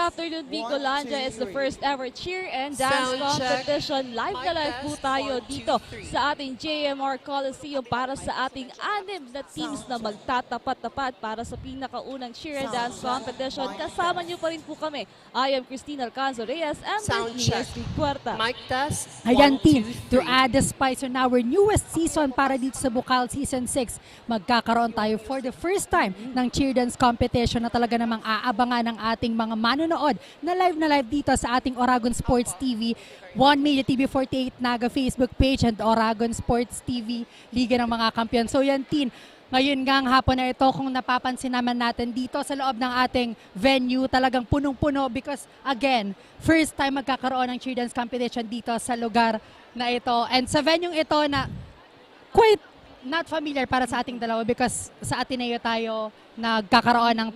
afternoon, Bicolanja. It's the first ever cheer and dance competition. Live na live po tayo dito sa ating JMR Coliseum para sa ating 6 na teams na magtatapat-tapat para sa pinakaunang cheer and dance competition. Kasama niyo pa rin po kami. I am Christina Alcanzo Reyes and Leslie Puerta. Mic test. Ayan team, to add the spice on our newest season para dito sa Bukal Season 6, magkakaroon tayo for the first time ng cheer dance competition na talaga namang aabangan ng ating mga manonood na live dito sa ating Oragon Sports TV, One Media TV 48 Naga Facebook page and Oragon Sports TV, Liga ng mga Kampiyon. So yan team, ngayon nga ang hapon na ito, kung napapansin naman natin dito sa loob ng ating venue, talagang punong-puno because again, first time magkakaroon ng cheer dance competition dito sa lugar na ito. And sa venue ito na quite not familiar para sa ating dalawa because sa Ateneo tayo nagkakaroon ng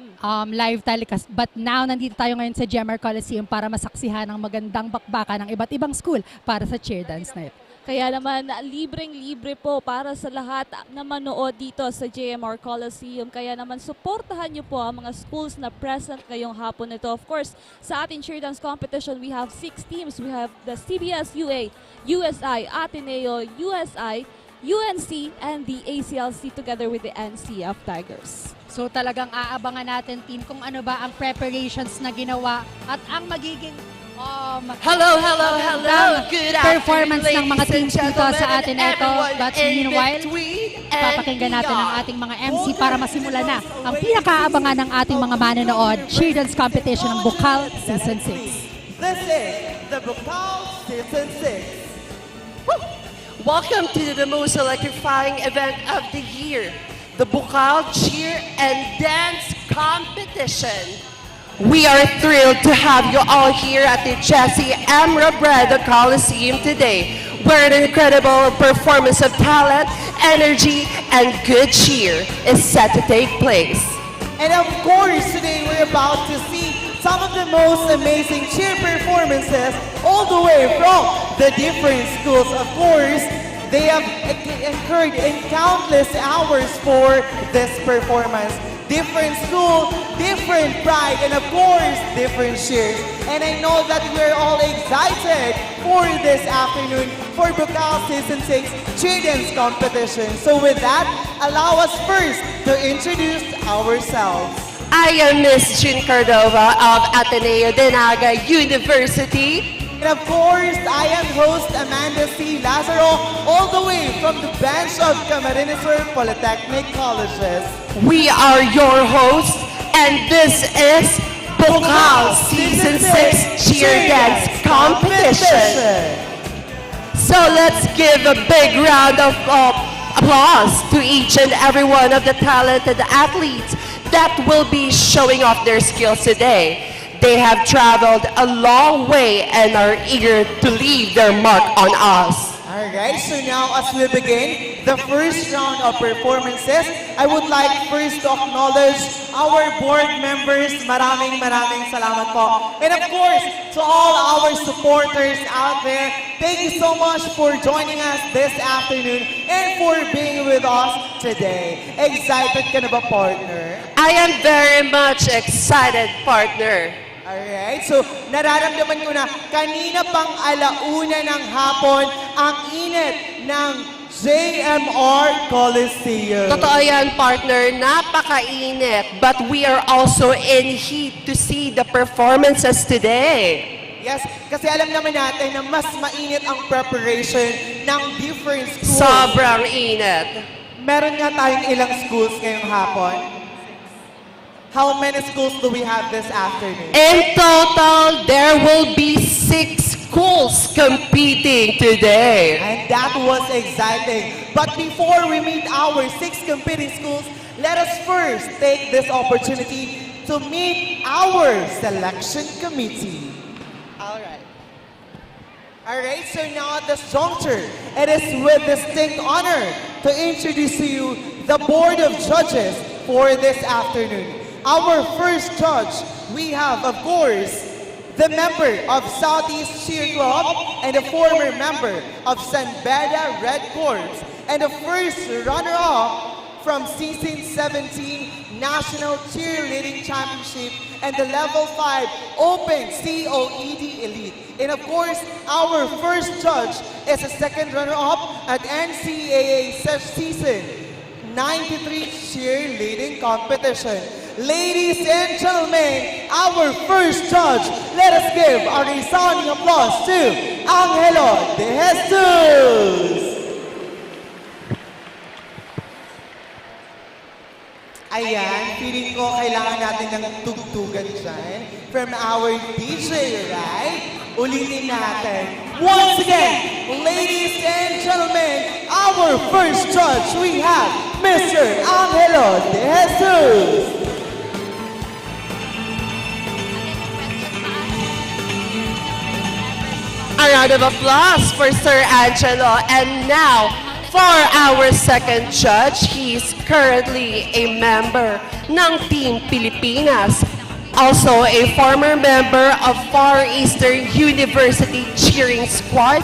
live telecast. But now, nandito tayo ngayon sa GMR Coliseum para masaksihan ang magandang bakbakan ng iba't ibang school para sa cheer dance na ito. Kaya naman, libreng-libre po para sa lahat na manood dito sa JMR Coliseum. Kaya naman, suportahan niyo po ang mga schools na present ngayong hapon nito. Of course, sa ating cheer dance competition, we have 6 teams. We have the CBS UA, USI, Ateneo, USI, UNC, and the ACLC together with the NCF Tigers. So talagang aabangan natin team kung ano ba ang preparations na ginawa at ang magiging Hello. Good performance afternoon, ng mga ladies teams and dito sa gentlemen, atin ito. everyone But in meanwhile, between and papakinggan natin ang beyond. ating mga MC para masimulan na ang pinakaabangan ng ating mga manonood, cheer dance competition ng Bukal Season 6. This is the Bukal Season 6. Welcome to the most electrifying event of the year, the Bukal Cheer and Dance Competition. We are thrilled to have you all here at the Jesse M. Robredo Coliseum today, where an incredible performance of talent, energy, and good cheer is set to take place. And of course, today we're about to see some of the most amazing cheer performances all the way from the different schools. Of course, they have incurred in countless hours for this performance. Different school, different pride, and of course, different cheers. And I know that we're all excited for this afternoon for Bukal Season 6 Cheer Dance Competition. So with that, allow us first to introduce ourselves. I am Miss Jean Cordova of Ateneo de Naga University. And of course, I am host Amanda C. Lazaro, all the way from the bench of Camarines Sur Polytechnic Colleges. We are your hosts, and this is Bukal Season 6 Cheer Dance Competition. So let's give a big round of applause to each and every one of the talented athletes that will be showing off their skills today. They have traveled a long way and are eager to leave their mark on us. Alright, so now as we begin the first round of performances, I would like first to acknowledge our board members. Maraming salamat po. And of course, to all our supporters out there, thank you so much for joining us this afternoon and for being with us today. Excited ka na ba, partner? I am very much excited, partner. Alright, so nararamdaman ko na kanina pang alauna ng hapon ang init ng JMR Coliseum. Totoo yan, partner. Napakainit. But we are also in heat to see the performances today. Yes, kasi alam naman natin na mas mainit ang preparation ng different schools. Sobrang init. Meron nga tayong ilang schools ngayong hapon. How many schools do we have this afternoon? In total, there will be 6 schools competing today. And that was exciting. But before we meet our 6 competing schools, let us first take this opportunity to meet our selection committee. Alright, so now at this juncture, it is with distinct honor to introduce to you the Board of Judges for this afternoon. Our first judge, we have, of course, the member of Southeast Cheer Club and a former member of San Beda Red Corps, and the first runner-up from season 17 National Cheerleading Championship and the Level 5 Open COED Elite. And of course, our first judge is a second runner-up at NCAA Season 93 Cheerleading Competition. Ladies and gentlemen, our first judge, let us give a resounding applause to Angelo De Jesus. Ayan, feeling ko kailangan natin ng tugtugan dyan from our DJ, right? Ulitin natin. Once again, ladies and gentlemen, our first judge, we have Mr. Angelo De Jesus. A round of applause for Sir Angelo. And now, for our second judge, he's currently a member ng Team Pilipinas. Also a former member of Far Eastern University Cheering Squad.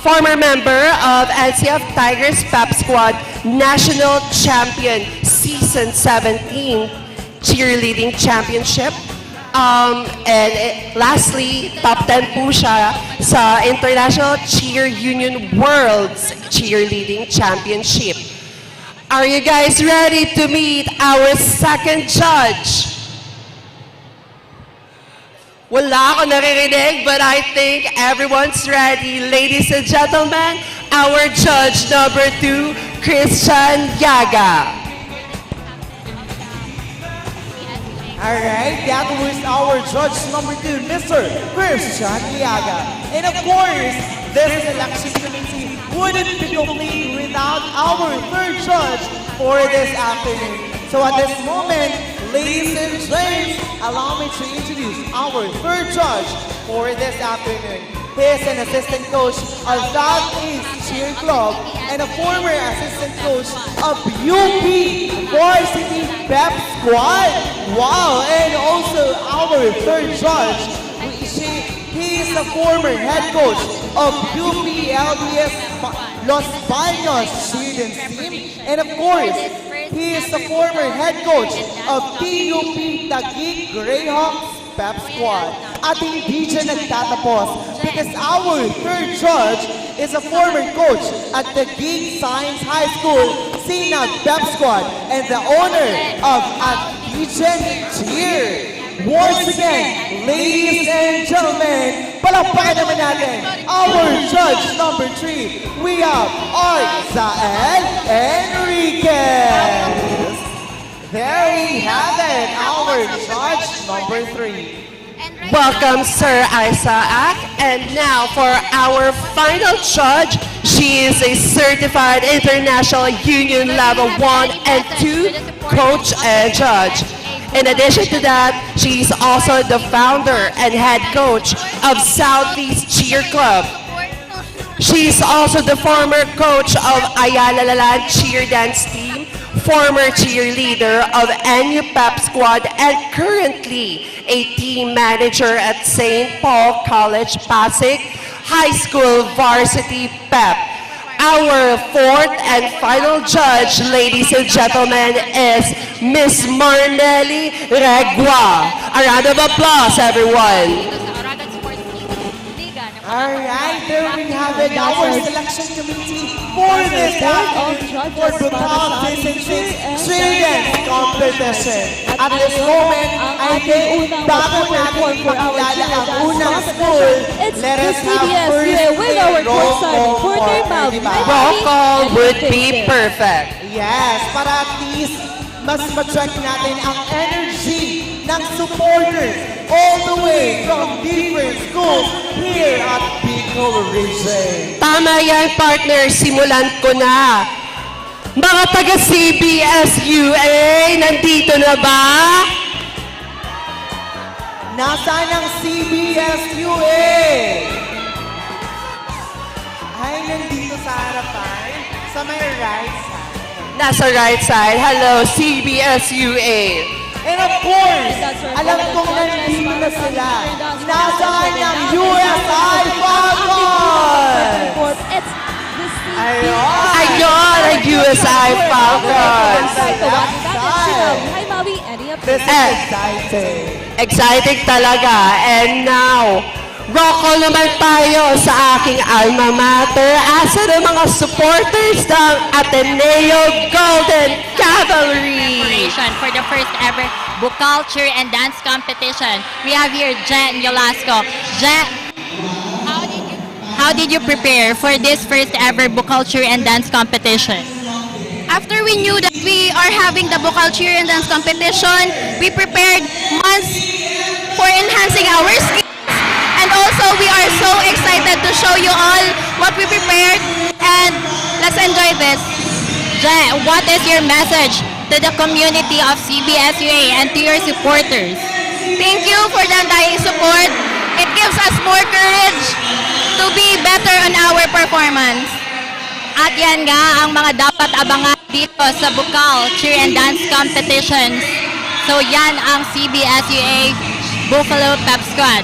Former member of NCF Tigers Pep Squad, National Champion Season 17 Cheerleading Championship. Lastly, top 10 po siya sa International Cheer Union World's Cheerleading Championship. Are you guys ready to meet our second judge? Wala ako naririnig, but I think everyone's ready. Ladies and gentlemen, our judge number 2, Christian Yaga. Alright, that was our judge number 2, Mr. Christian Liaga. And of course, this election committee wouldn't be complete without our third judge for this afternoon. So at this moment, ladies and gents, allow me to introduce our third judge for this afternoon. He is an assistant coach of Southeast Cheer Club and a former assistant coach of UP Varsity Pep Squad. Wow! And also our third judge, he is a former head coach of UP LDS Los Baños students team. And of course, he is the former head coach of TUP Taguig Greyhawks Pep Squad. At hindi dyan nagtatapos because our third judge is a former coach at the Taguig Science High School Sinag Pep Squad and the owner of Atlegian Cheer. Once again, ladies and gentlemen, palakpakan naman natin our judge number 3. We have Arzael Enriquez. There we have it, our judge number 3. Welcome, Sir Isaac. And now for our final judge, she is a certified International Union Level 1 and 2 coach and judge. In addition to that, she's also the founder and head coach of Southeast Cheer Club. She's also the former coach of Ayala Lalan Cheer Dance Team, former cheerleader of NU Pep Squad, and currently a team manager at St. Paul College Pasig High School Varsity Pep. Our fourth and final judge, ladies and gentlemen, is Miss Marnelli Regua. A round of applause, everyone. Alright, there we have it, our selection committee for this afternoon for Bukal Season 6 Cheer Competition. At this moment, I think bago natin ipakilala ang unang school, let us have first with our roll call for their mouth. Roll call would be perfect. Yes, para at least mas ma-check natin ang energy ng supporters all the way from different schools here at Bicol Region. Tama yan, partner. Simulan ko na. Mga taga-CBSUA, nandito na ba? Nasaan ang CBSUA? Ay, nandito sa harapan, sa may right side. Nasa right side. Hello, CBSUA. And of course, alam kong nandito na sila. Nasaan ang USI Falcons? It's the Ayun! Ayun, ang USI Falcons. Hi, Maui. Any This updates? is exciting. Exciting talaga. And now, roll call naman tayo sa aking alma mater. Asa ng mga supporters ng Ateneo Golden Cavalry? Preparation for the first ever book culture and dance competition. We have here Jen Yolasco. Jen, how did you prepare for this first ever book culture and dance competition? After we knew that we are having the vocal cheer and dance competition, we prepared months for enhancing our skills. And also, we are so excited to show you all what we prepared. And let's enjoy this. Jen, what is your message to the community of CBSUA and to your supporters? Thank you for the undying support. It gives us more courage to be better on our performance. At yan nga ang mga dapat abangan dito sa Bukal Cheer and Dance Competitions. So yan ang CBSUA Buffalo Pep Squad.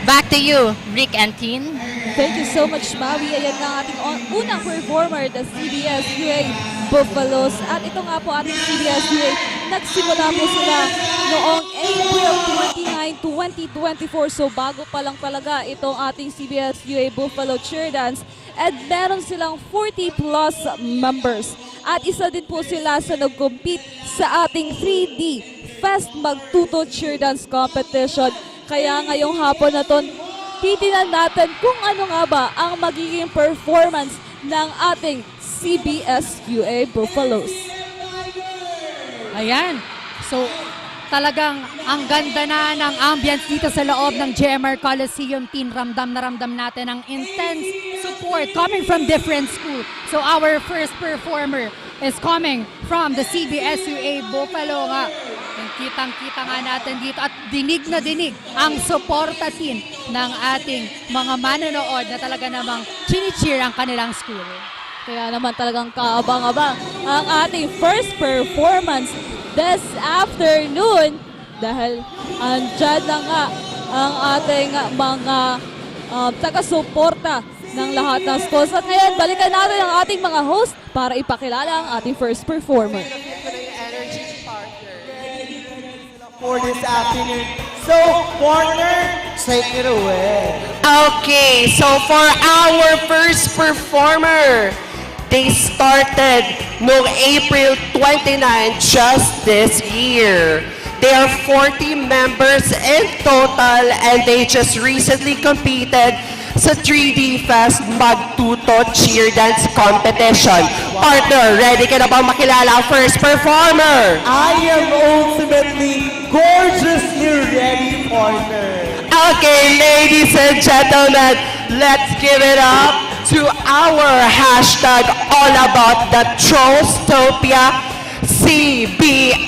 Back to you, Rick and Tin. Thank you so much, Maui. Ayan nga ang ating unang performer, the CBSUA Buffaloes. At ito nga po ating CBSUA. Nagsimula po sila noong April 29, 2024. So bago pa lang talaga itong ating CBSUA Buffalo Cheer Dance. At meron silang 40 plus members. At isa din po sila sa nag-compete sa ating 3D Fest Magtuto Cheer Dance Competition. Kaya ngayong hapon na to, titinan natin kung ano nga ba ang magiging performance ng ating CBSUA Buffaloes. Ayan. So, talagang ang ganda na ng ambience dito sa loob ng JMR Coliseum. Team, ramdam na ramdam natin ang intense support coming from different schools. So, our first performer is coming from the CBSUA Buffalo nga. And kitang-kita nga natin dito at dinig na dinig ang suporta team ng ating mga manonood na talaga namang chini-cheer ang kanilang school. Kaya naman talagang kaabang-abang ang ating first performance this afternoon dahil andyan na nga ang ating mga taga-suporta ng lahat ng schools. At ngayon, balikan natin ang ating mga host para ipakilala ang ating first performer. For this afternoon. So, partner, take it away. Okay, so for our first performer, they started noong April 29 just this year. There are 40 members in total and they just recently competed sa 3D Fest Magtuto Cheer Dance Competition. Partner, ready ka na bang makilala ang first performer? I am ultimately gorgeously ready, partner. Okay, ladies and gentlemen, let's give it up to our hashtag all about the Trollstopia CBSUA.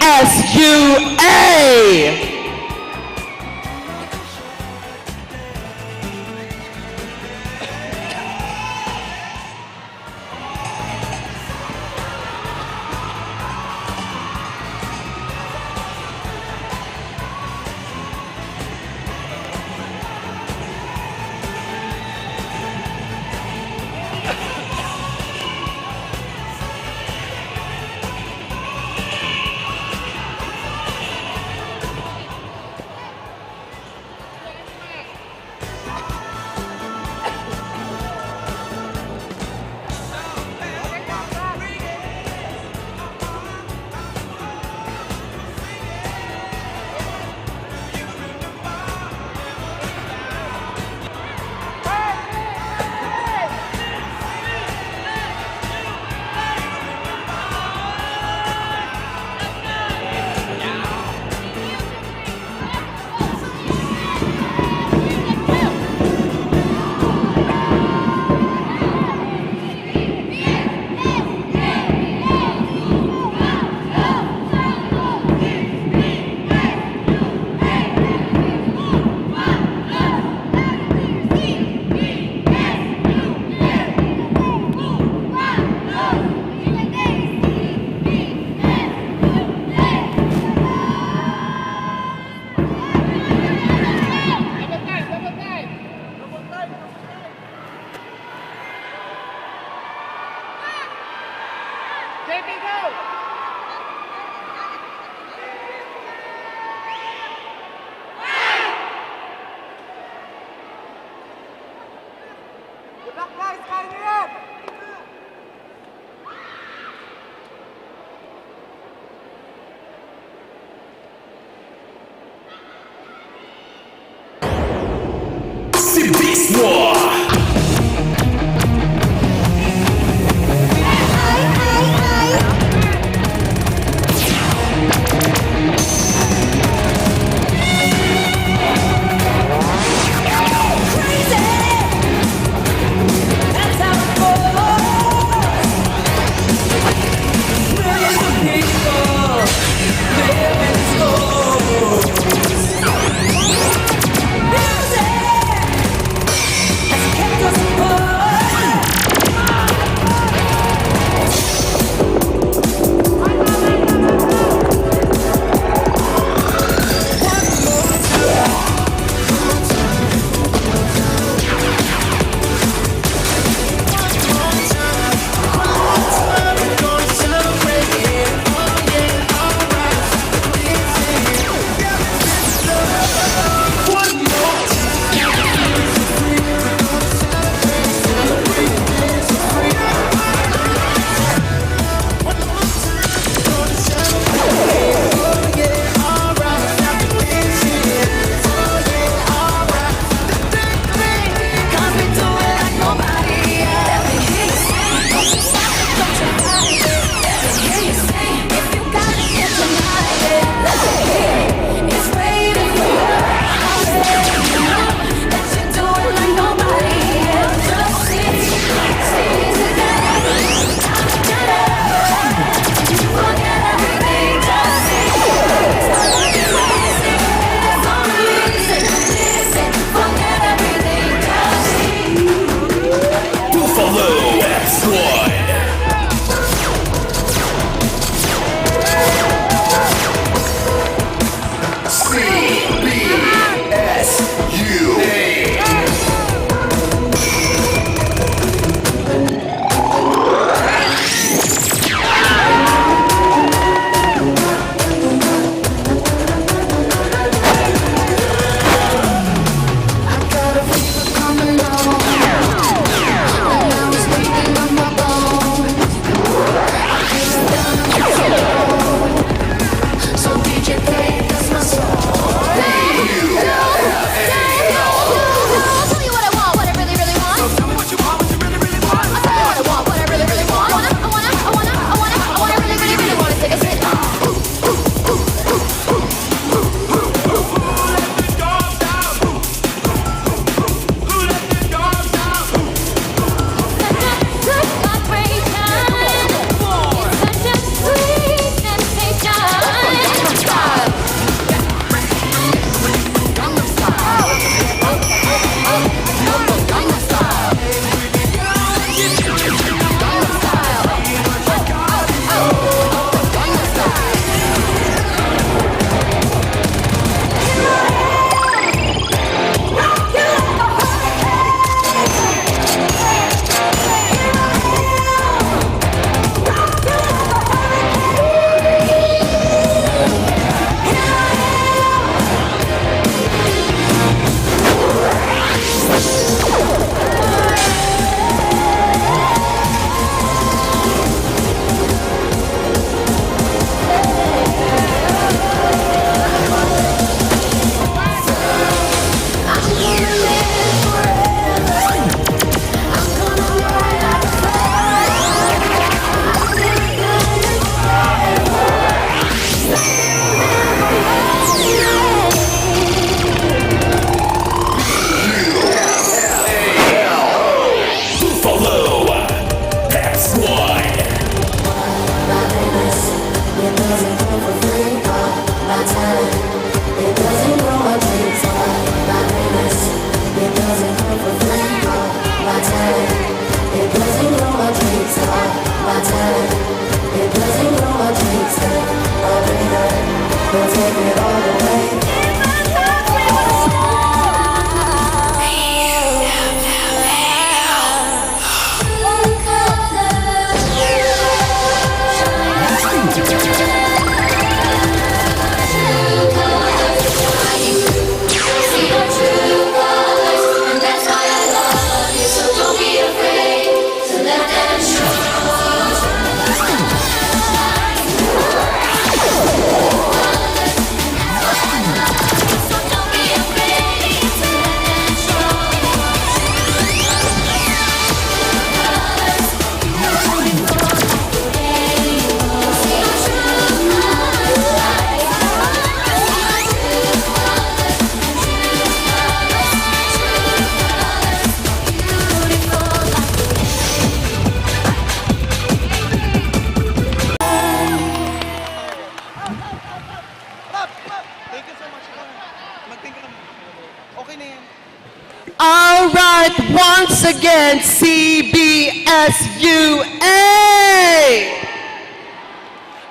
All right, once again, CBSUA!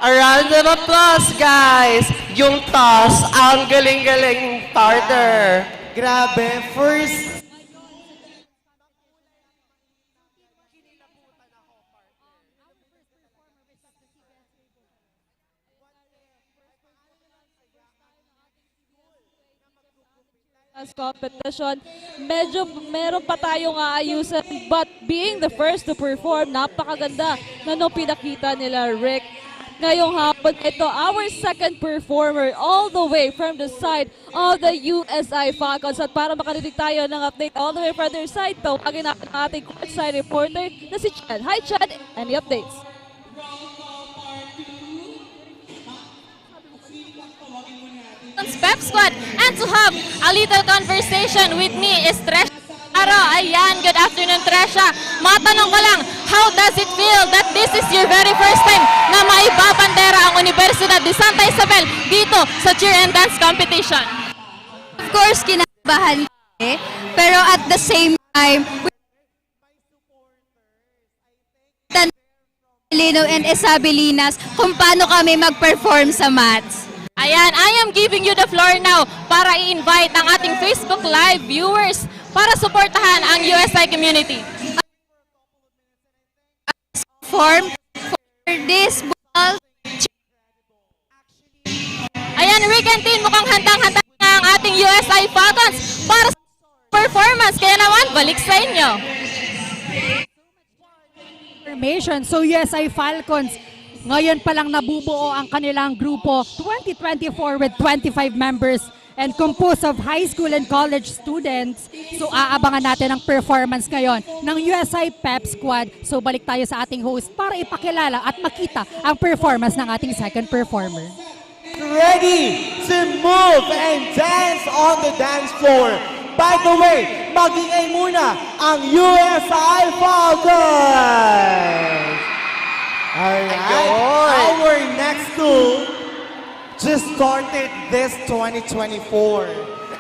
A round of applause, guys! Yung toss, ang galing-galing partner. Grabe, first As competition, medyo meron pa tayong aayusan, but being the first to perform, napakaganda na nung pinakita nila Rick. Ngayong hapon, ito our second performer all the way from the side of the USI Falcons. At para makarinig tayo ng update all the way from their side, tawagin natin ang ating courtside reporter na si Chad. Hi Chad, any updates? Pep Squad, and to have a little conversation with me is Tresha Aro. Ayan, good afternoon Tresha. Matanong ko lang, how does it feel that this is your very first time na maibabandera ang Universidad de Santa Isabel dito sa cheer and dance competition? Of course, kinabahan kami, pero at the same time, Lino and Isabelinas kung paano kami mag-perform sa mats. Ayan, I am giving you the floor now para i-invite ang ating Facebook Live viewers para suportahan ang USI community. For this ball, Ayan, Rick and Tin, mukhang handang-handa na ang ating USI Falcons para sa performance. Kaya naman, balik sa inyo. Information. So USI Falcons, ngayon pa lang nabubuo ang kanilang grupo 2024 with 25 members and composed of high school and college students. So aabangan natin ang performance ngayon ng USI Pep Squad. So balik tayo sa ating host para ipakilala at makita ang performance ng ating second performer. ready to move and dance on the dance floor. By the way, mag-ingay muna ang USI Falcons! Alright, our next school just started this 2024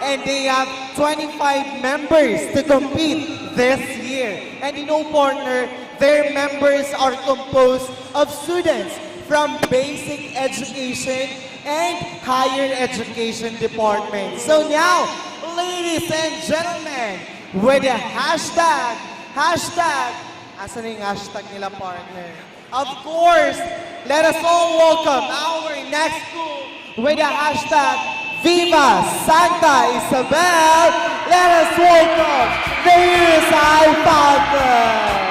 and they have 25 members to compete this year. And you know, partner, their members are composed of students from basic education and higher education departments. So now, ladies and gentlemen, with the hashtag, asan na yung hashtag nila, partner? Of course, let us all welcome our next school with the hashtag Viva Santa Isabel. Let us welcome the USI Falcons.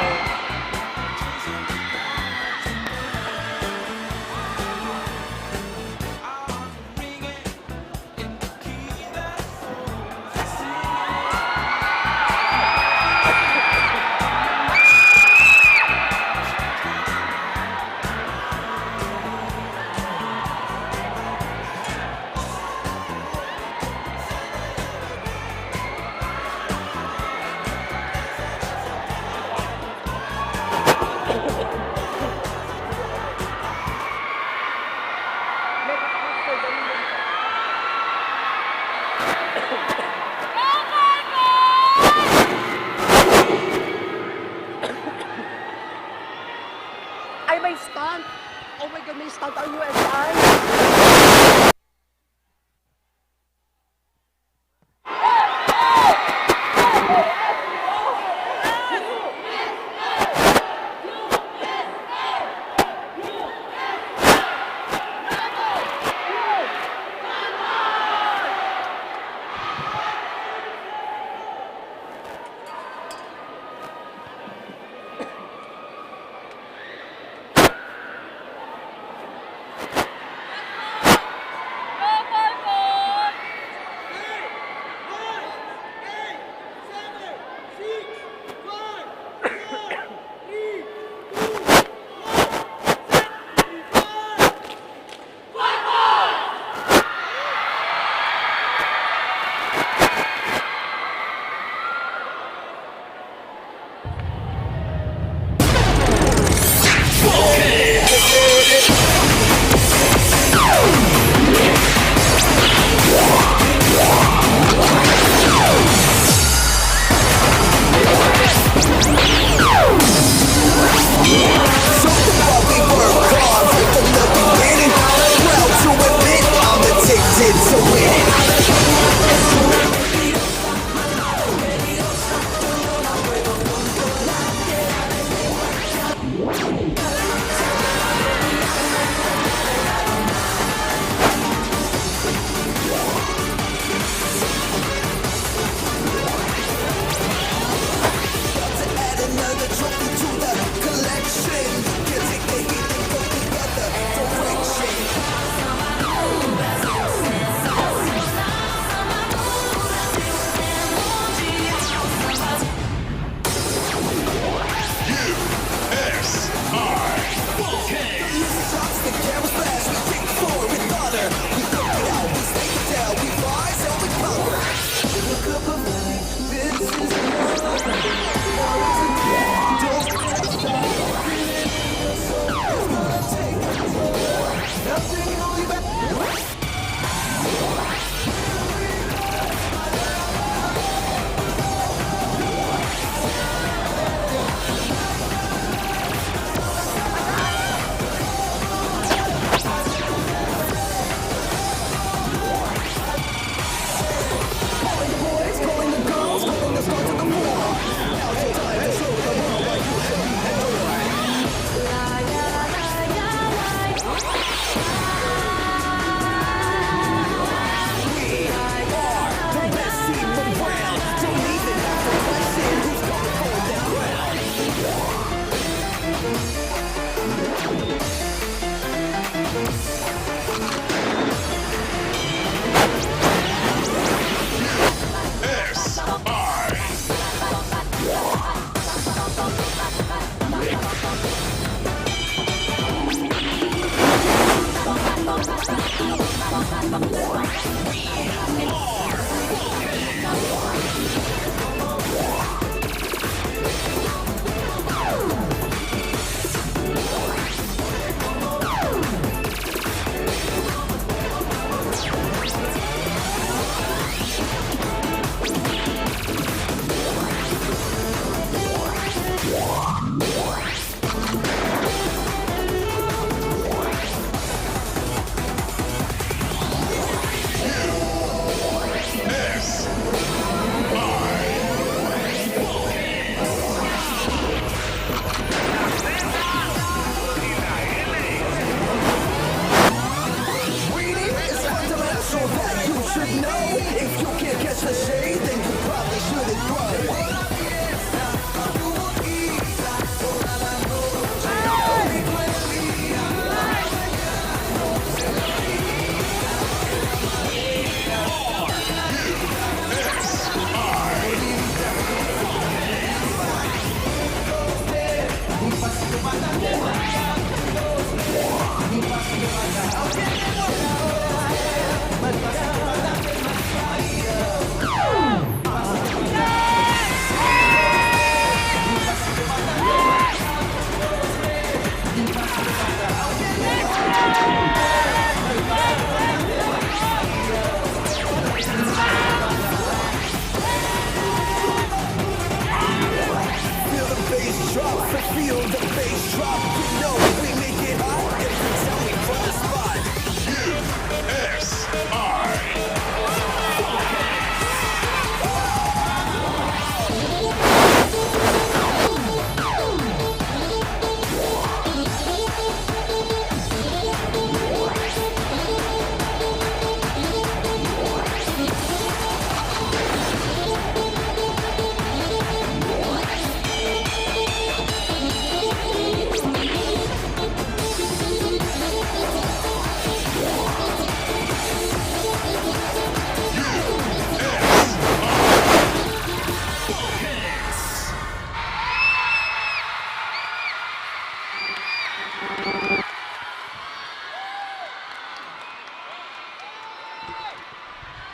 Ay, may stunt! Oh my God, may stunt ang USI!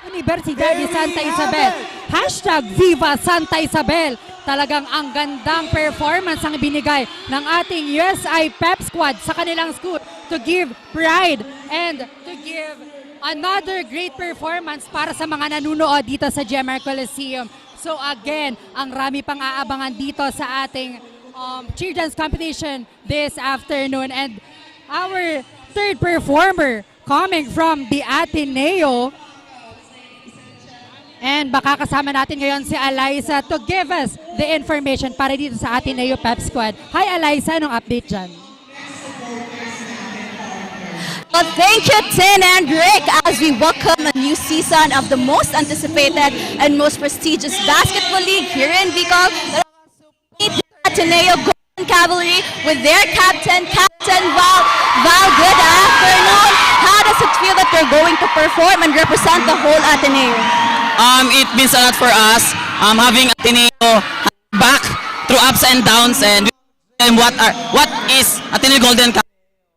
Universidad de Santa Isabel. Hashtag Viva Santa Isabel. Talagang ang gandang performance ang binigay ng ating USI Pep Squad sa kanilang school to give pride and to give another great performance para sa mga nanunood dito sa GMR Coliseum. So again, ang rami pang aabangan dito sa ating cheer dance competition this afternoon. And our third performer coming from the Ateneo. And baka kasama natin ngayon si Eliza to give us the information para dito sa Ateneo Pep Squad. Hi Eliza, anong update dyan? Well, thank you, Tin and Rick, as we welcome a new season of the most anticipated and most prestigious basketball league here in Bicol. Ateneo Golden Cavalry with their captain Val. Val, good afternoon. How does it feel that you're going to perform and represent the whole Ateneo? It means a lot for us. Having Ateneo back through ups and downs, and what is Ateneo Golden Cup?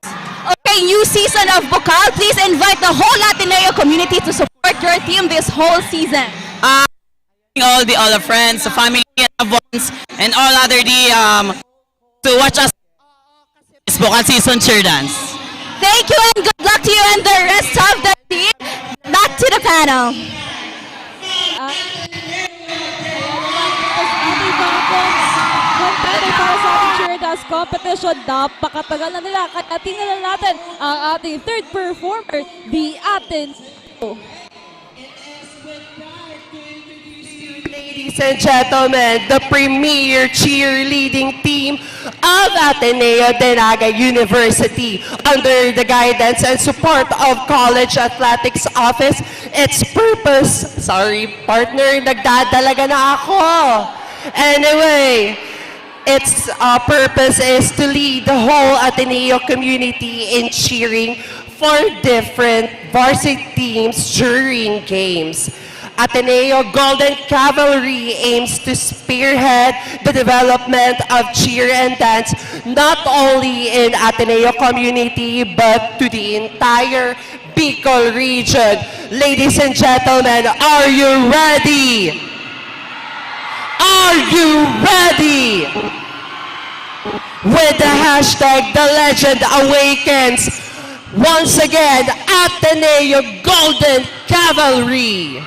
Okay, new season of Bukal. Please invite the whole Ateneo community to support your team this whole season. All the friends, the family, and loved ones, and all other to watch us this Bukal season cheer dance. Thank you and good luck to you and the rest of the team. Back to the panel. Para sa ating cheer dance competition, napakatagal na nila. Kaya tingnan na natin ang ating third performer, the Ateneo. Ladies and gentlemen, the premier cheerleading team of Ateneo de Naga University, under the guidance and support of College Athletics Office, its purpose, sorry partner, nagdadalaga na ako. Anyway, its purpose is to lead the whole Ateneo community in cheering for different varsity teams during games. Ateneo Golden Cavalry aims to spearhead the development of cheer and dance not only in Ateneo community but to the entire Bicol region. Ladies and gentlemen, are you ready? Are you ready? With the hashtag The Legend Awakens, once again, Ateneo Golden Cavalry.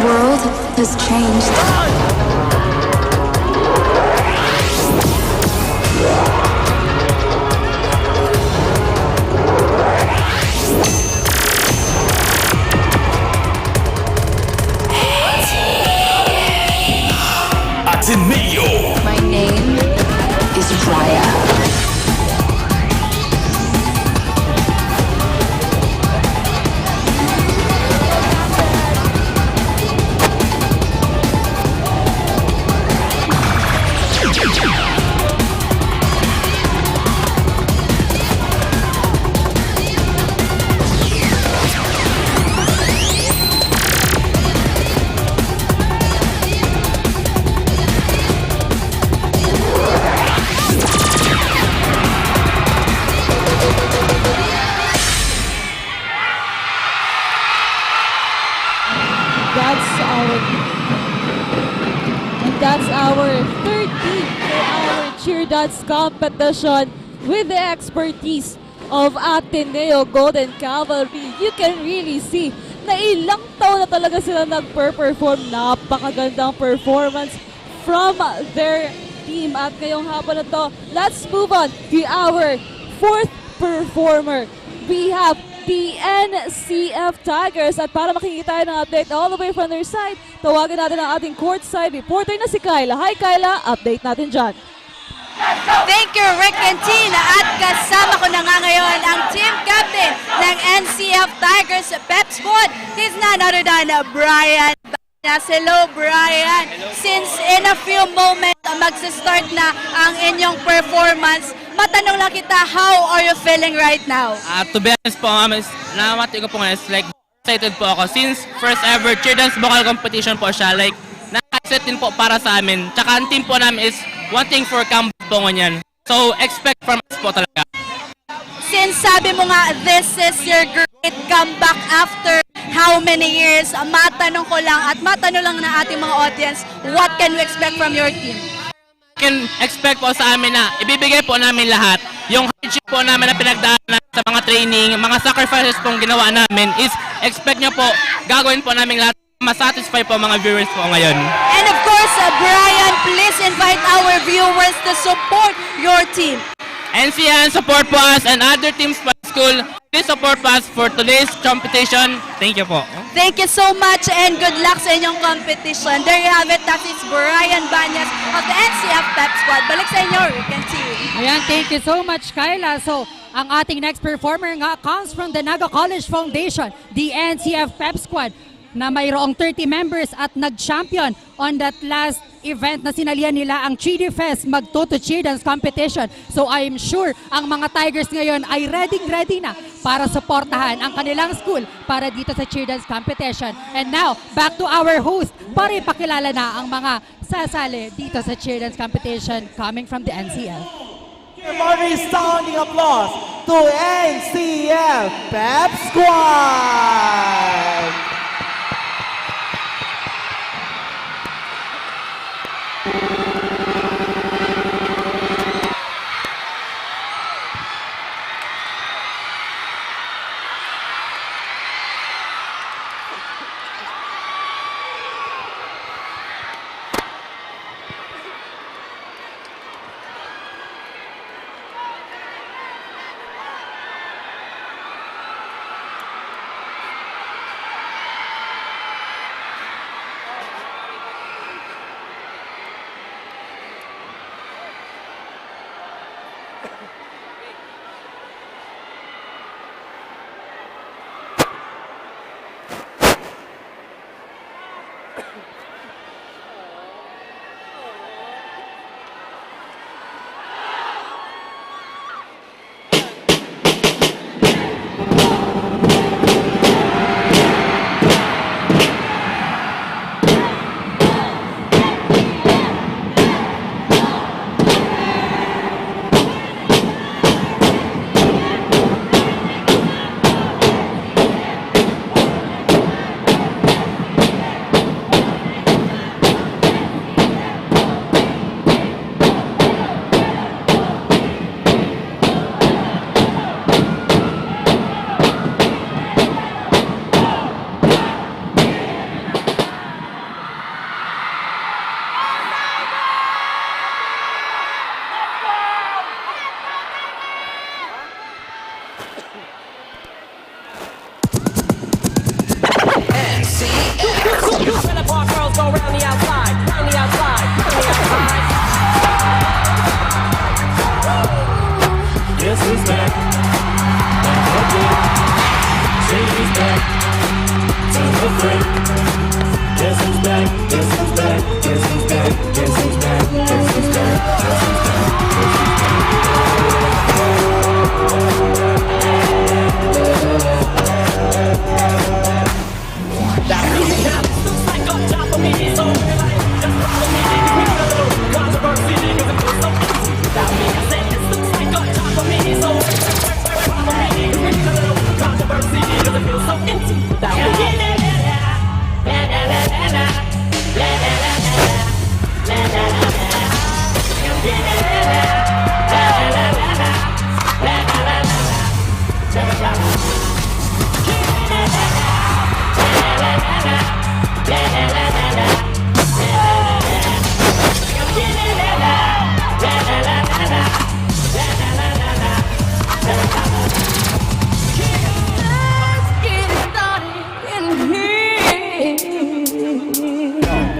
world has changed. Ateneo. My name is Raya. That's our third team for our cheer dance competition with the expertise of Ateneo Golden Cavalry. You can really see na ilang taon na talaga sila nagper-perform. Napakagandang performance from their team. At ngayong hapon na to, let's move on to our fourth performer. We have the NCF Tigers. At para makikita tayo ng update all the way from their side, tawagan natin ang ating courtside reporter na si Kyla. Hi Kyla, update natin dyan. Thank you, Rick and Tina. At kasama ko na nga ngayon ang team captain ng NCF Tigers Pep Squad. He's none other than Brian. Hello, Brian. Since in a few moments, magsistart na ang inyong performance, matanong lang kita, how are you feeling right now? To be honest po, namati ko po nga, like, excited po ako. Since first ever cheer dance vocal competition po siya, like, nakaka-excited din po para sa amin. Tsaka ang team po namin is wanting for comeback po nganyan. So, expect from us po talaga. Since sabi mo nga, this is your great comeback after how many years, matanong ko lang at matanong lang ng ating mga audience, what can we expect from your team? Can expect po sa amin na ibibigay po namin lahat. Yung hardship po namin na pinagdaanan sa mga training, mga sacrifices pong ginawa namin is expect nyo po, gagawin po namin lahat, masatisfy po mga viewers po ngayon. And of course, Brian, please invite our viewers to support your team. NCN, support po us and other teams pa school. Please support us for today's competition. Thank you po. Thank you so much and good luck sa inyong competition. There you have it. That is Brian Banyas of the NCF Pep Squad. Balik sa inyo, Rick and Team. Ayan, thank you so much, Kyla. So, ang ating next performer nga comes from the Naga College Foundation, the NCF Pep Squad, na mayroong 30 members at nag-champion on that last event na sinalihan nila ang Chidi Fest Magtoto Cheer Dance Competition. So I'm sure ang mga Tigers ngayon ay ready na para suportahan ang kanilang school para dito sa Cheer Dance Competition. And now, back to our host para ipakilala na ang mga sasali dito sa Cheer Dance Competition coming from the NCF. Give a resounding applause to NCF Pep Squad!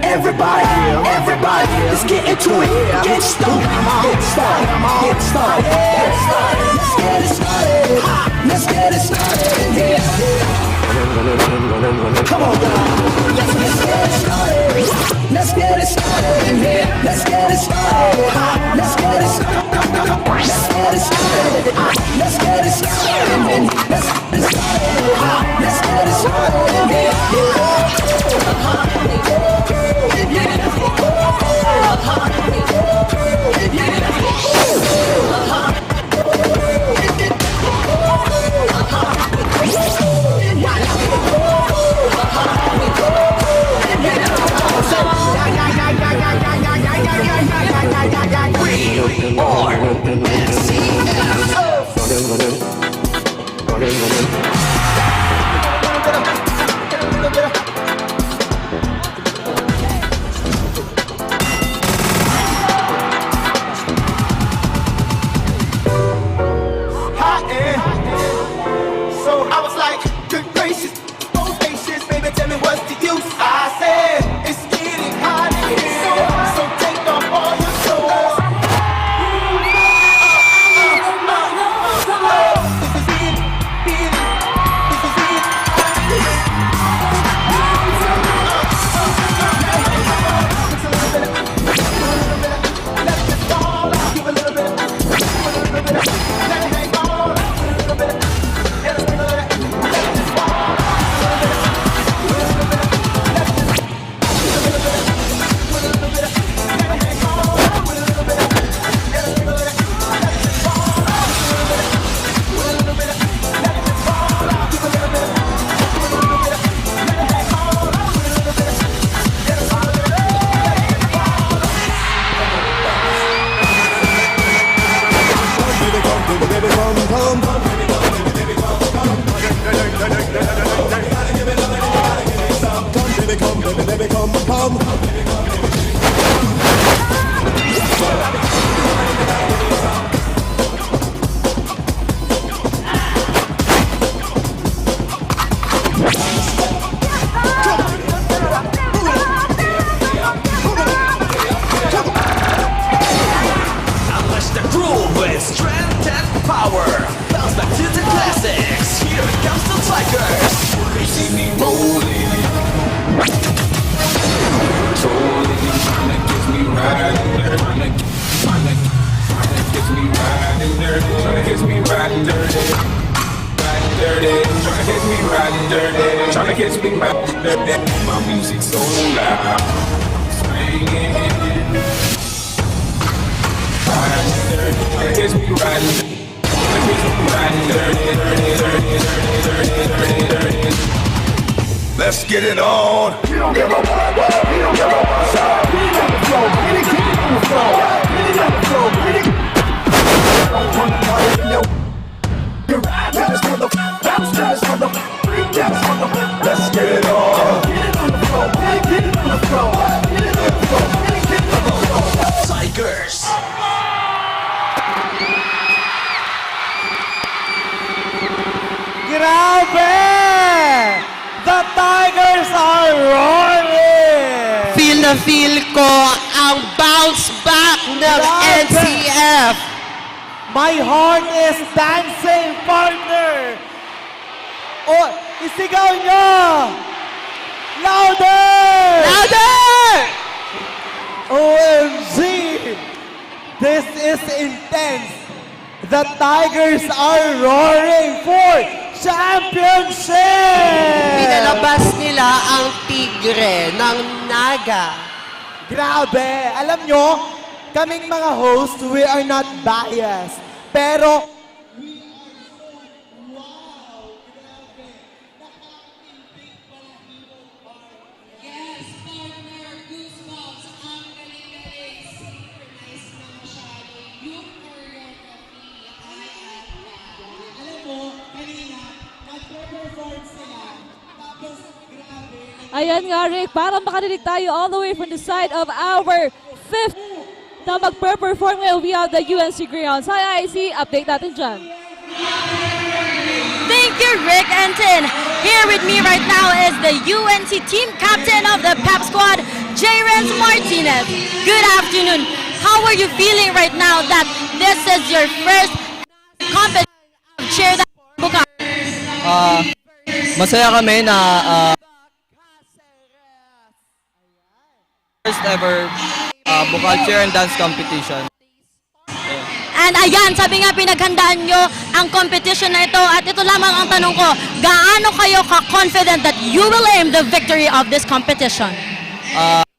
Everybody, everybody, let's get into it. Get started, get started, get started, get started. Let's get it started. Let's get it started. Yeah. Come on, guys. Let's get it started. Let's get it started. Yeah. Let's get it started. Let's get it started. Let's get it started. Let's get it started. Let's get it started. Let's get it started. So I was like, good gracious, both faces, baby, tell me what's the use? I said, it's getting hot in here, so take off all your clothes. This is it, this is it. Let's just fall, give a little bit, let it hang on, a little bit. Unleash the groove with strength and power. Bounce back to the classics. Here comes the Tigers. You see me rolling, trolling, trying to get me riding dirty, trying to get me riding dirty, trying to get me riding dirty, riding dirty, trying to get me riding dirty, trying to get me riding dirty. My music's so loud, swinging. Let's get it on. We don't give a fuck. We don't give a fuck. We on the floor. We keep on the floor. We on the floor. Let's get it on. Get it on the floor. Get it on the floor. Get it on the floor. Get it on the floor. Tigers. Grabe! The Tigers are roaring! Feel na feel ko ang bounce back ng Grabe! NCF. My heart is dancing, partner! Oh, isigaw nyo! Louder! Louder! OMG! This is intense! The Tigers are roaring for championship! Pinalabas nila ang tigre ng Naga. Grabe! Alam nyo, kaming mga host, we are not biased. Pero, Ayan nga, Rick, para makarinig tayo all the way from the side of our fifth na magpe-perform ngayon. We have the UNC Greyhounds. Hi, IC. Update natin dyan. Thank you, Rick Enton. Here with me right now is the UNC team captain of the Pep Squad, J. J-Renz Martinez. Good afternoon. How are you feeling right now that this is your first competition of Cheer Dance Bukal? Masaya kami na first ever Bukal Cheer and Dance Competition. And ayan, sabi nga pinaghandaan nyo ang competition na ito at ito lamang ang tanong ko, gaano kayo ka-confident that you will aim the victory of this competition?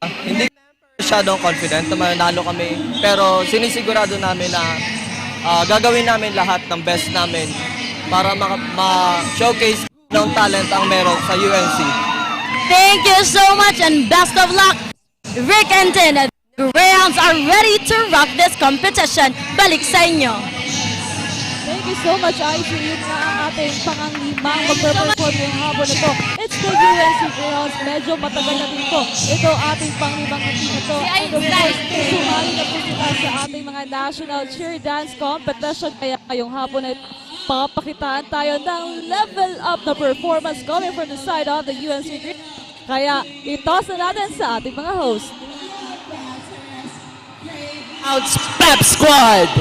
Hindi masyadong confident na mananalo kami, pero sinisigurado namin na gagawin namin lahat ng best namin para ma-showcase ng talent ang meron sa UNC. Thank you so much and best of luck, Rick and Tin. The Greyhounds are ready to rock this competition. Balik sa inyo. Thank you so much, IG. Yun nga ang ating panganglimang magpe-perform yung hapon na to. It's the UNC Greyhounds. Medyo matagal na din po. Ito ating panglimang na team ito. And of course, sumali na po sila sa ating mga national cheer dance competition. Kaya ngayong hapon ay papakitaan tayo ng level up na performance coming from the side of the UNC Greyhounds. Kaya itoss na natin sa ating mga host. Outs Pep Squad!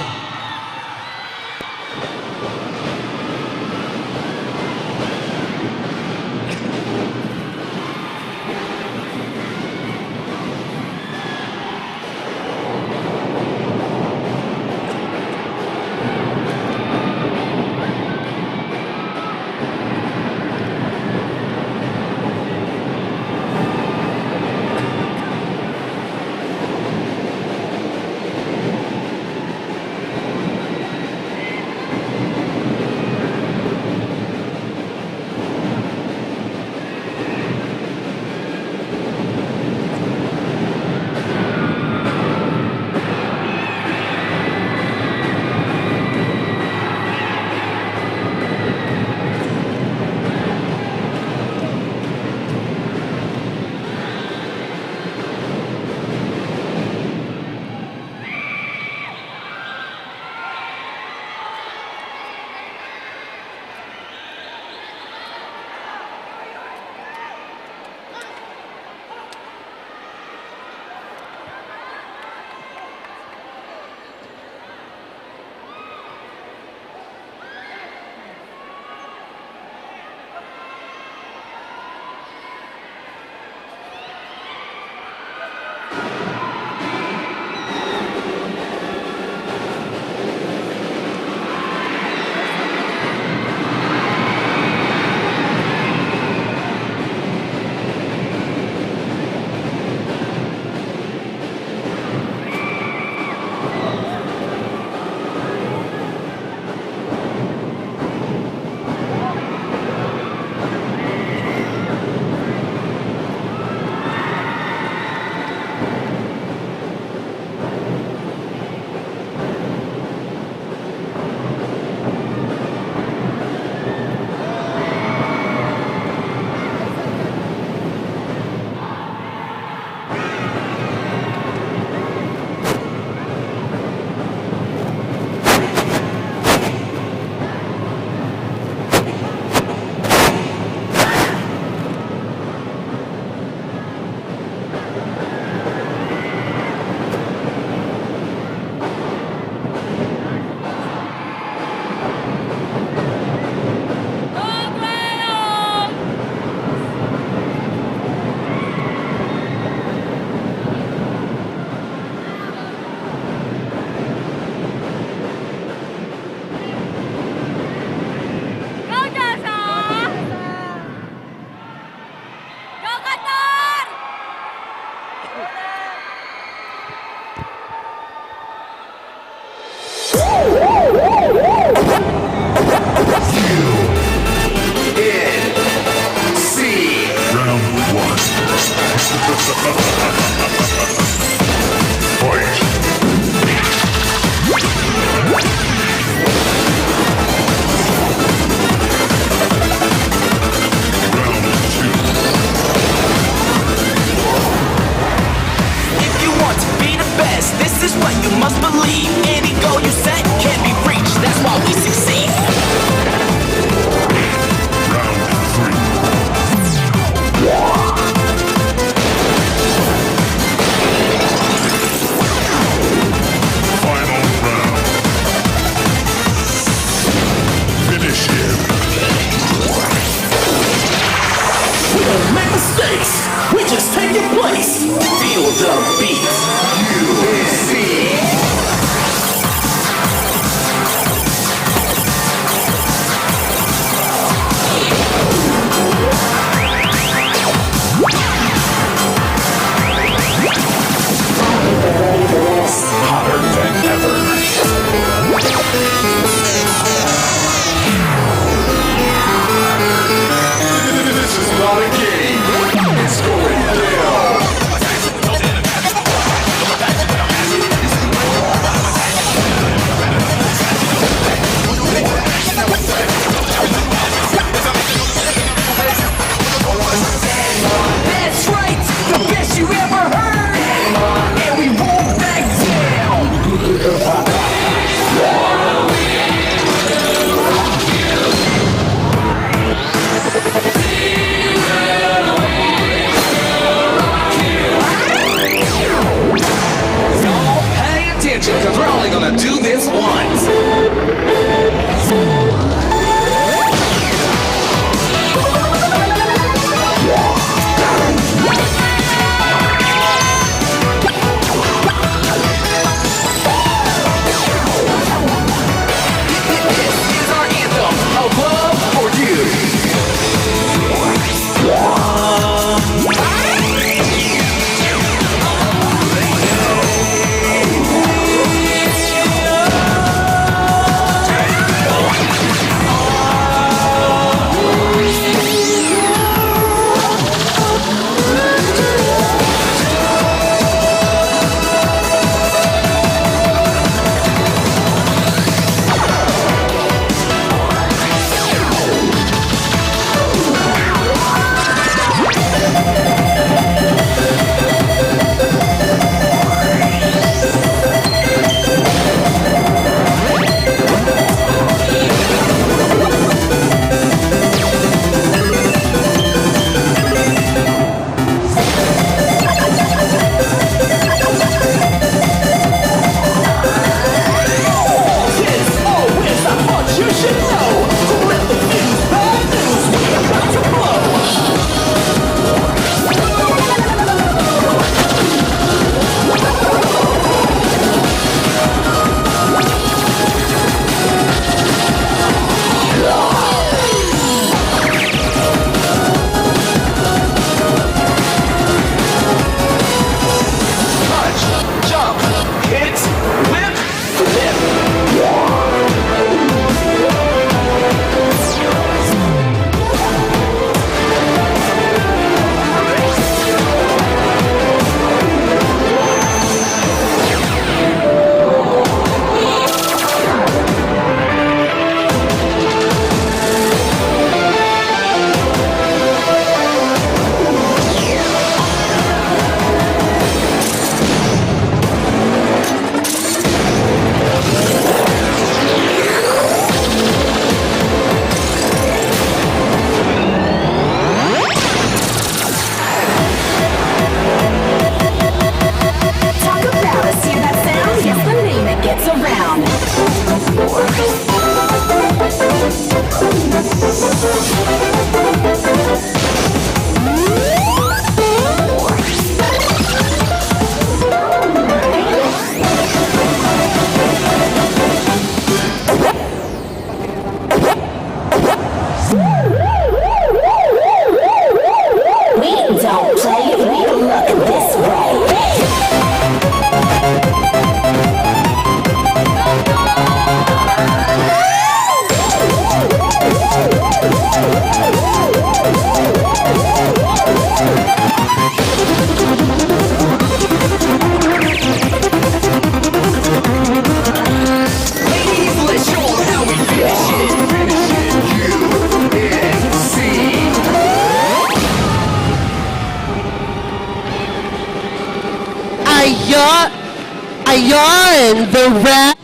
Ayon, the red.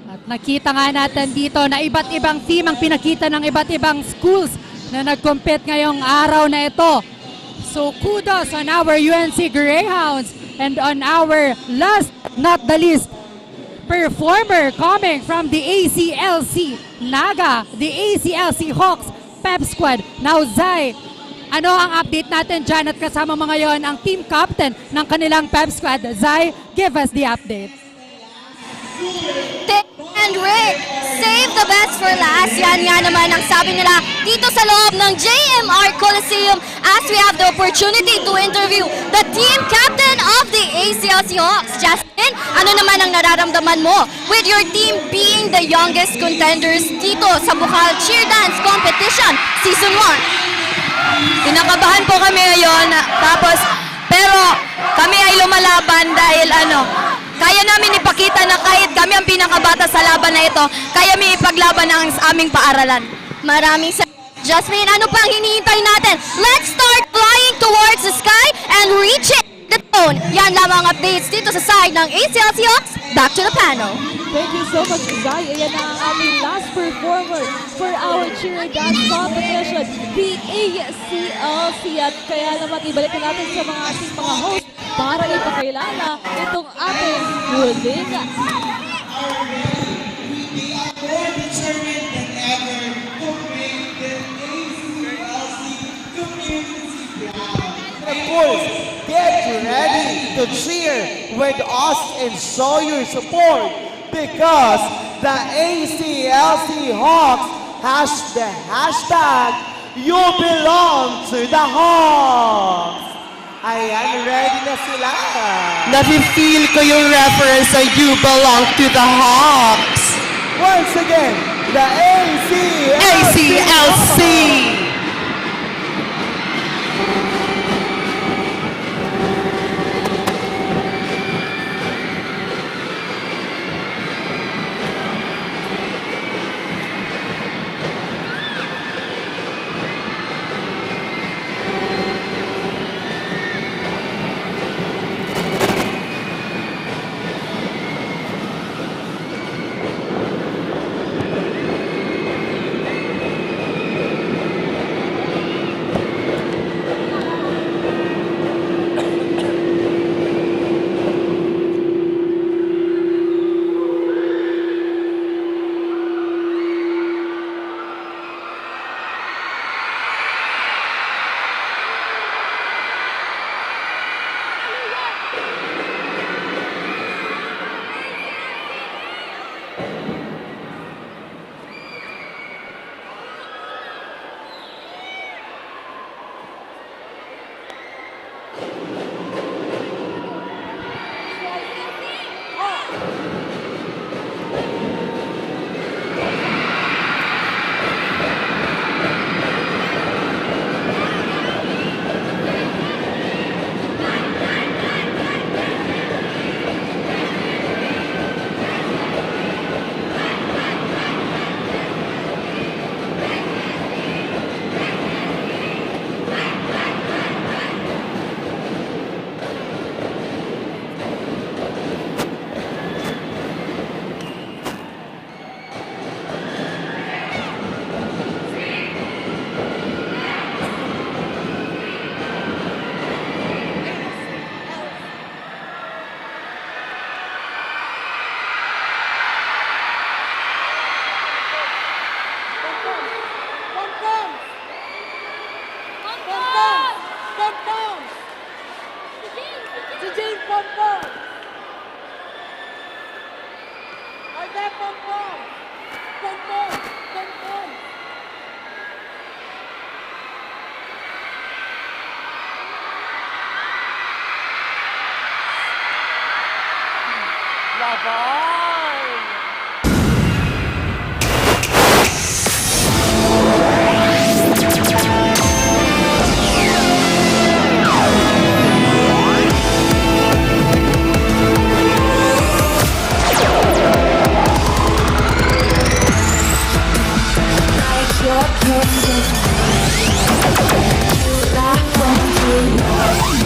At nakita nga natin dito na iba't ibang team ang pinakita ng iba't ibang schools na nag-compete ngayong araw na ito. So kudos on our UNC Greyhounds and on our last not the least performer coming from the ACLC Naga, the ACLC Hawks Pep Squad. Now Zai, ano ang update natin dyan at kasama mo ngayon ang team captain ng kanilang Pep Squad. Zai, give us the update. And Rick, save the best for last. Yan nga naman ang sabi nila dito sa loob ng JMR Coliseum as we have the opportunity to interview the team captain of the ACLC Hawks. Justin, ano naman ang nararamdaman mo with your team being the youngest contenders dito sa Bukal Cheer Dance Competition Season 1? Kinakabahan po kami ngayon, pero kami ay lumalaban dahil kaya namin ipakita na kahit kami ang pinakabata sa laban na ito, kaya may ipaglaban ang aming paaralan. Maraming Jasmine, ano pang hinihintay natin? Let's start flying towards the sky and reaching the throne. Yan lamang updates dito sa side ng ACLC Hawks. Back to the panel. Thank you so much, Zai. Ayan na ang aming last performer for our cheer dance competition, the ACLC. At kaya naman ibalik na natin sa mga ating mga host para ipakilala itong ating huling Of course, get ready to cheer with us and show your support because the ACLC Hawks has the hashtag You Belong to the Hawks. Ayan, ready na sila. Nafe-feel ko yung reference sa You Belong to the Hawks. Once again, the ACLC. Your kingdom. You that one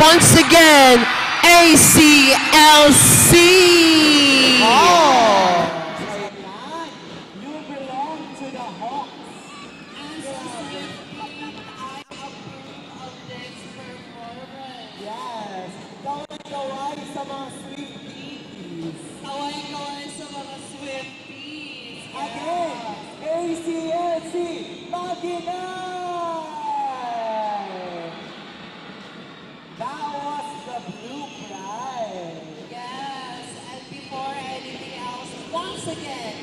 once again, ACLC. Oh! You belong to the Hawks. Yes. Kaway-kaway sa mga Swifties. Kaway-kaway sa mga Swifties. Again, ACLC, Maginay! That was the blue pride. Yes, and before anything else, once again,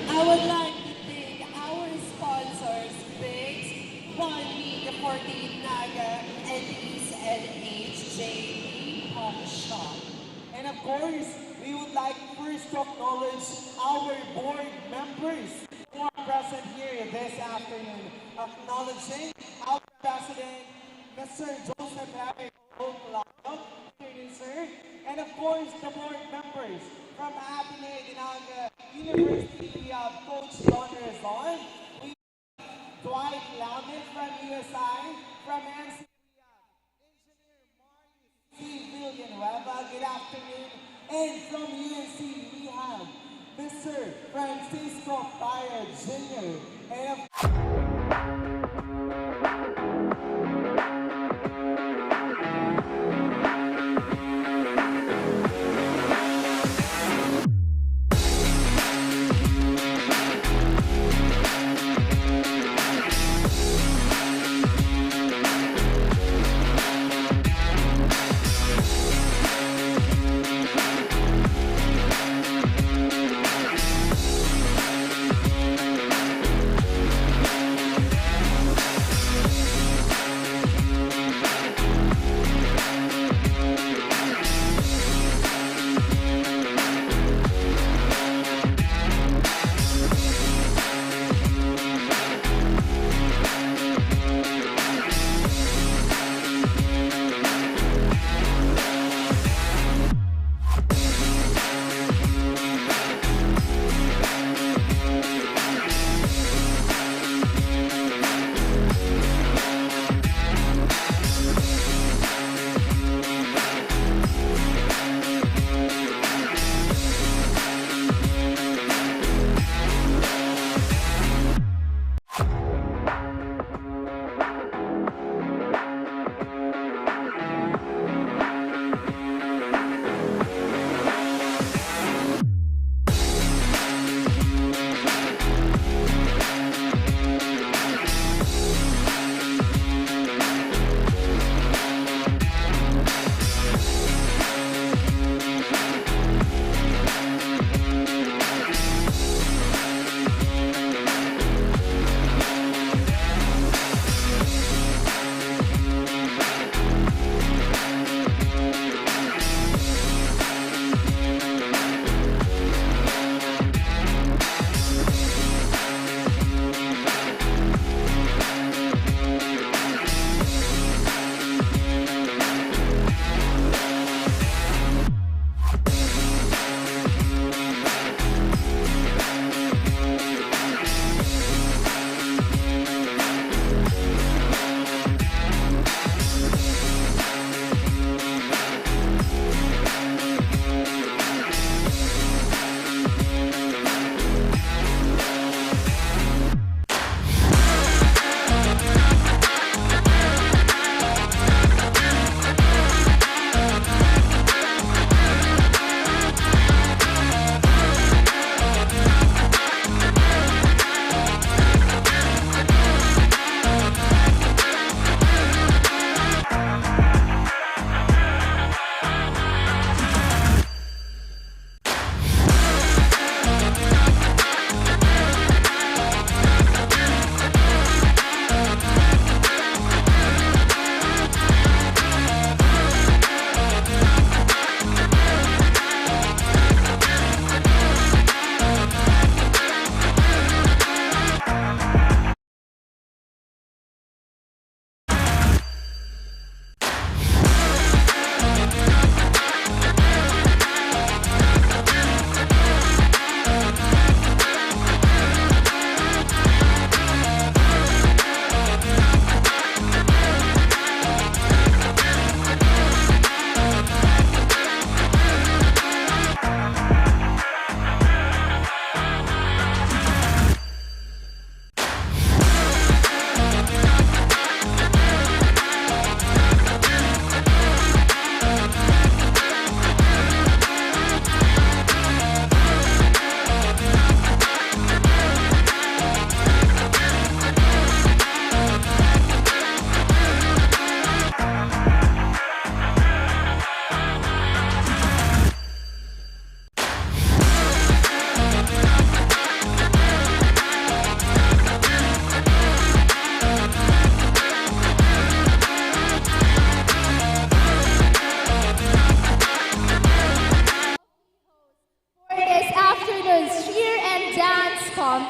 I would like to thank our sponsors, Biggs, Bonnie, the 48 Naga, and East and HJP Pawn Shop. And of course, we would like first to acknowledge our board members who are present here this afternoon. Acknowledging our president, Mr. Joseph Harry Olclaro, sir, and of course the board members from Ateneo Dinaga University. We have Coach Don Rezon, we have Dwight Lamin from USI, from NC we have Engineer Marius C. Villanueva, good afternoon, and from UNC we have Mr. Francisco Paya Jr. and of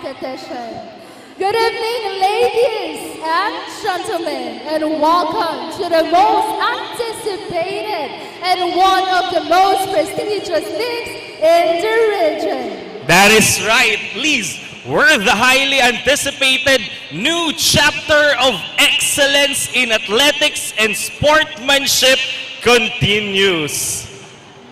competition. Good evening, ladies and gentlemen, and welcome to the most anticipated and one of the most prestigious leagues in the region. That is right, Liz. We're the highly anticipated new chapter of excellence in athletics and sportsmanship continues.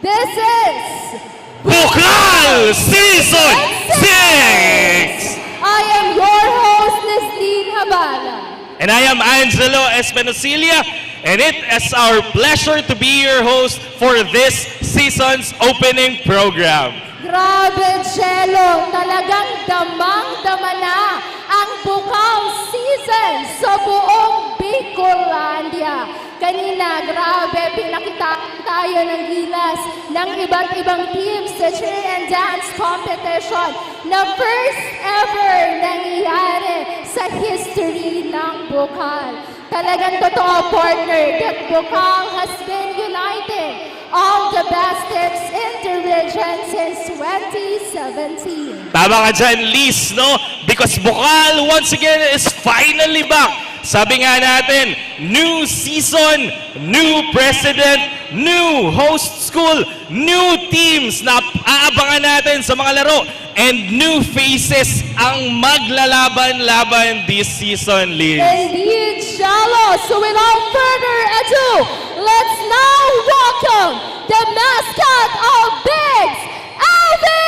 This is Bukal Season 6! I am your host, Nesline Habana. And I am Angelo Espinosilia, and it is our pleasure to be your host for this season's opening program. Grabe, Chelo! Talagang damang-dama na ang Bukal season sa buong Bicolandia. Kanina, grabe, pinakita tayo ng gilas ng iba't ibang teams sa cheer and dance competition na first ever nangyayari sa history ng Bukal. Talagang totoo, partner, that Bukal has been uniting all the best teams in the region since 2017. Tama ka dyan, Liz, no? Because Bukal, once again, is finally back. Sabi nga natin, new season, new president, new host school, new teams na aabangan natin sa mga laro, and new faces ang maglalaban-laban this season, Liz. Indeed, Shallow. So without further ado, let's now welcome the mascot of Bigs, Elvis!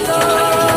Go!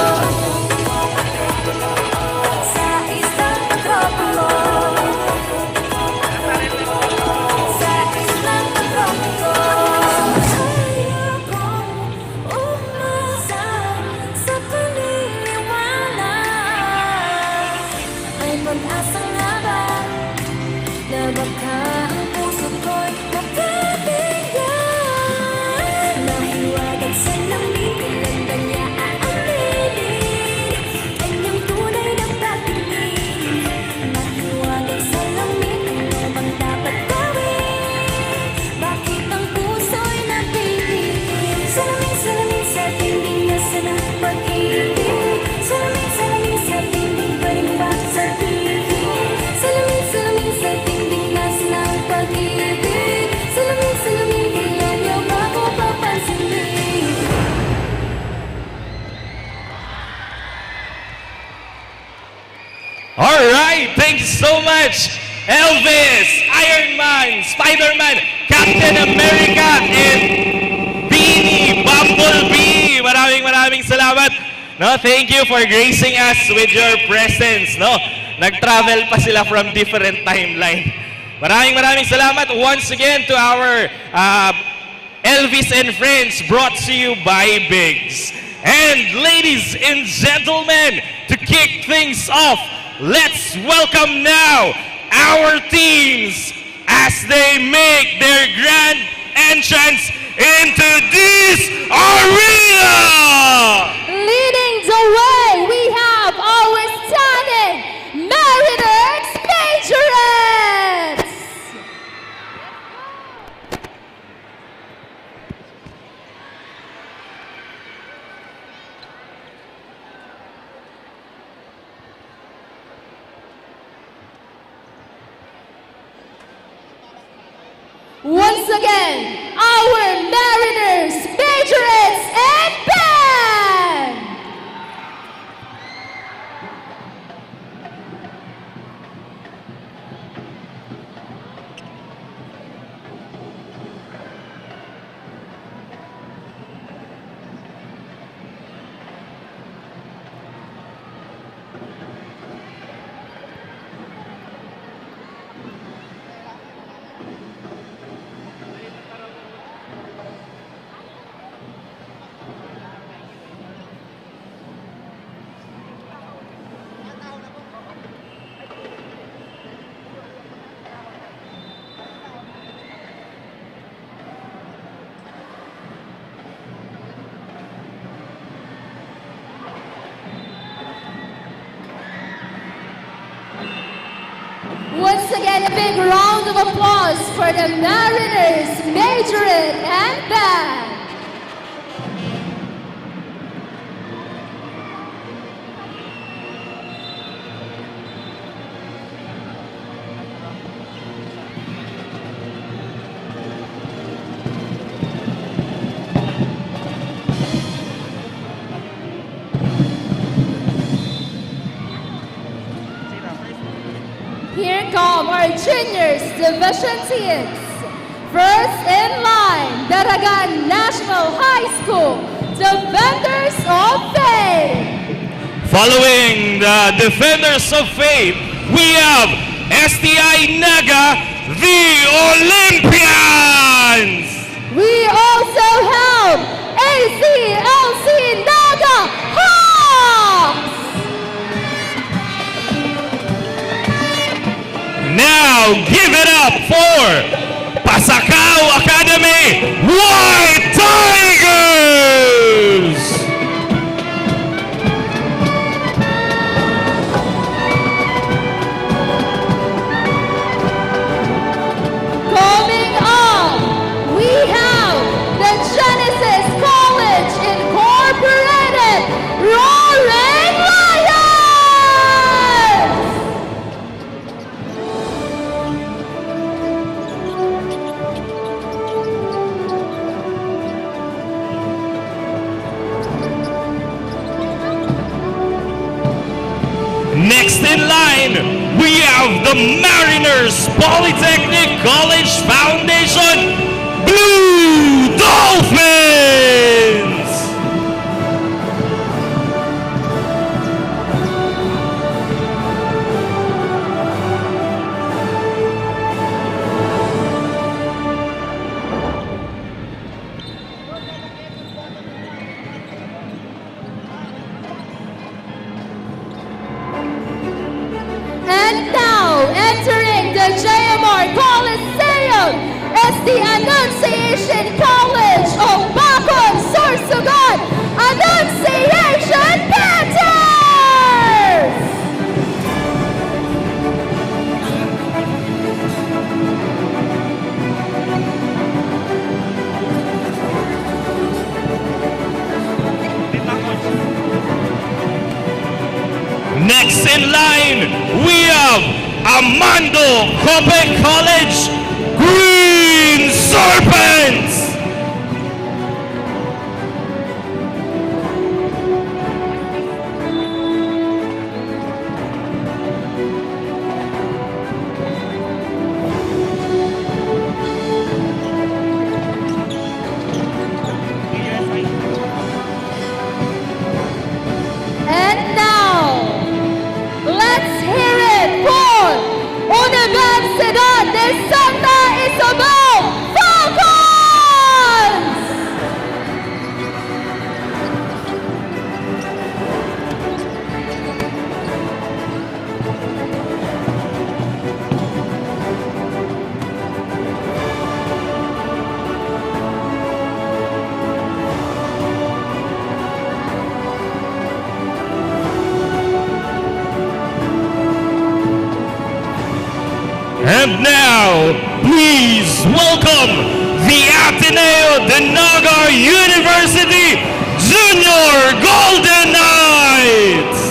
so much, Elvis, Iron Man, Spider-Man, Captain America, and Beanie Bumblebee. Maraming salamat. No, thank you for gracing us with your presence. No, nag-travel pa sila from different timeline. Maraming salamat once again to our Elvis and Friends, brought to you by Biggs. And ladies and gentlemen, to kick things off, let's welcome now our teams as they make their grand entrance into this arena! Leading the way, we have our stunning Mariners Patriots! Once again, our Mariners, Patriots, and Band! Once again, a big round of applause for the Mariners, Majorette, and Band. Here come our juniors division teams. First in line, Daragan National High School, Defenders of Faith. Following the Defenders of Faith, we have STI Naga, the Olympians! We also have ACLC Naga Hawks. Now, give it up for Pasacao Academy White Tigers! Coming up, we have the Genesis College Incorporated Roaring Lions! Next in line, we have the Mariners Polytechnic College Foundation Blue Dolphins! And now, entering the JMR Coliseum is the Annunciation College of Bacon, Sorsogon, Annunciation Panthers! Next in line, we have Armando Cope College Green Serpents! And now, please welcome the Ateneo de Naga University Junior Golden Knights!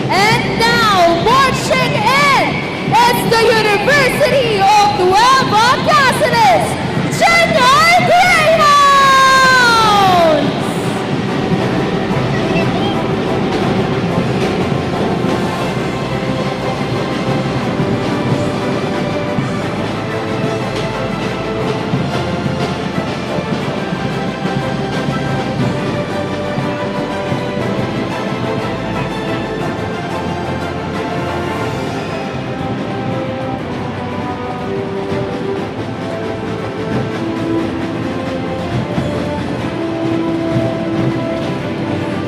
And now, marching in, it's the University of Nueva Cáceres Junior Greyhounds!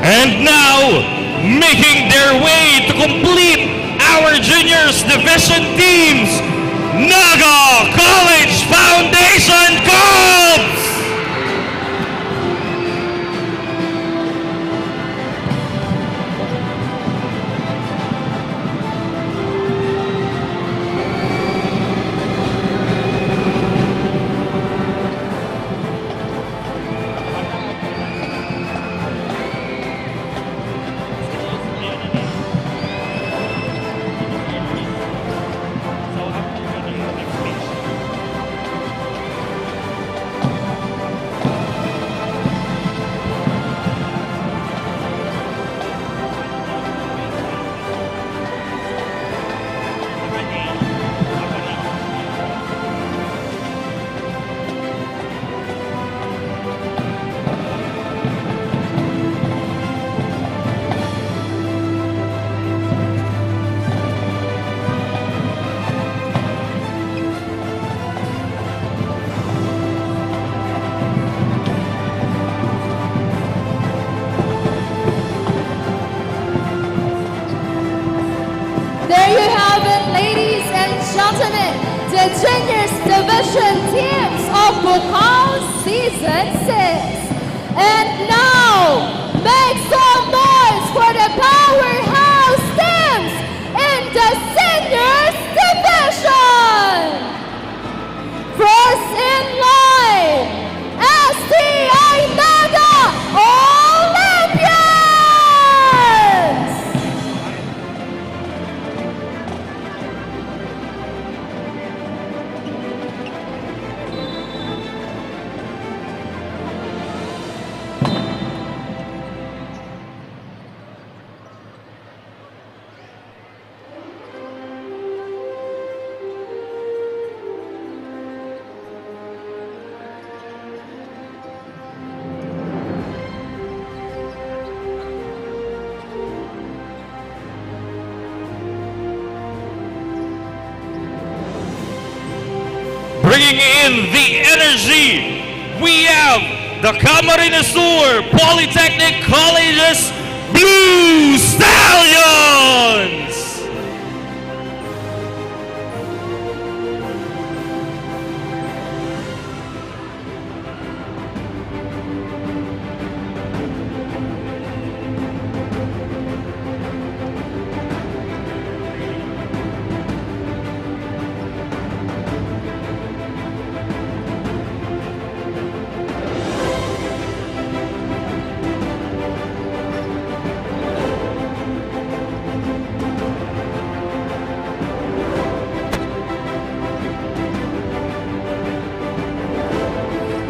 And now, making their way to complete our juniors division teams, Naga College Foundation Cubs! There you have it, ladies and gentlemen, the juniors division teams of Bukal Season 6. And now, make some noise for the powerhouse teams in the seniors division. First in line, STI Naga Olympians! Bringing in the energy, we have the Camarines Sur Polytechnic College's Blue Stallions!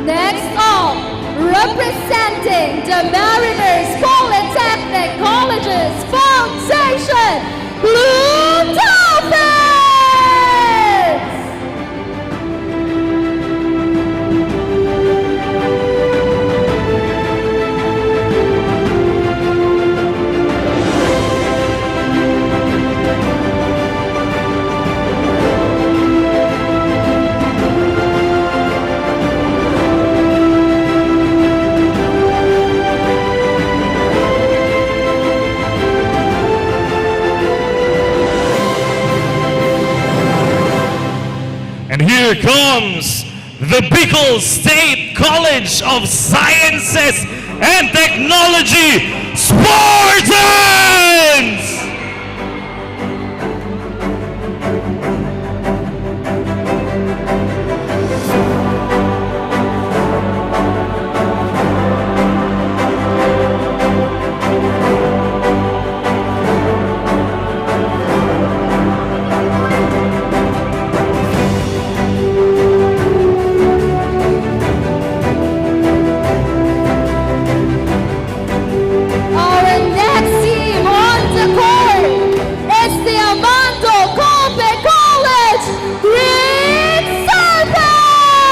Next up, representing the Mariners Polytechnic College's Foundation, Blue Dolphins! the Bicol State College of Sciences and Technology Spartans! Our next team on the court is the Amando Colpe College Green Serpents!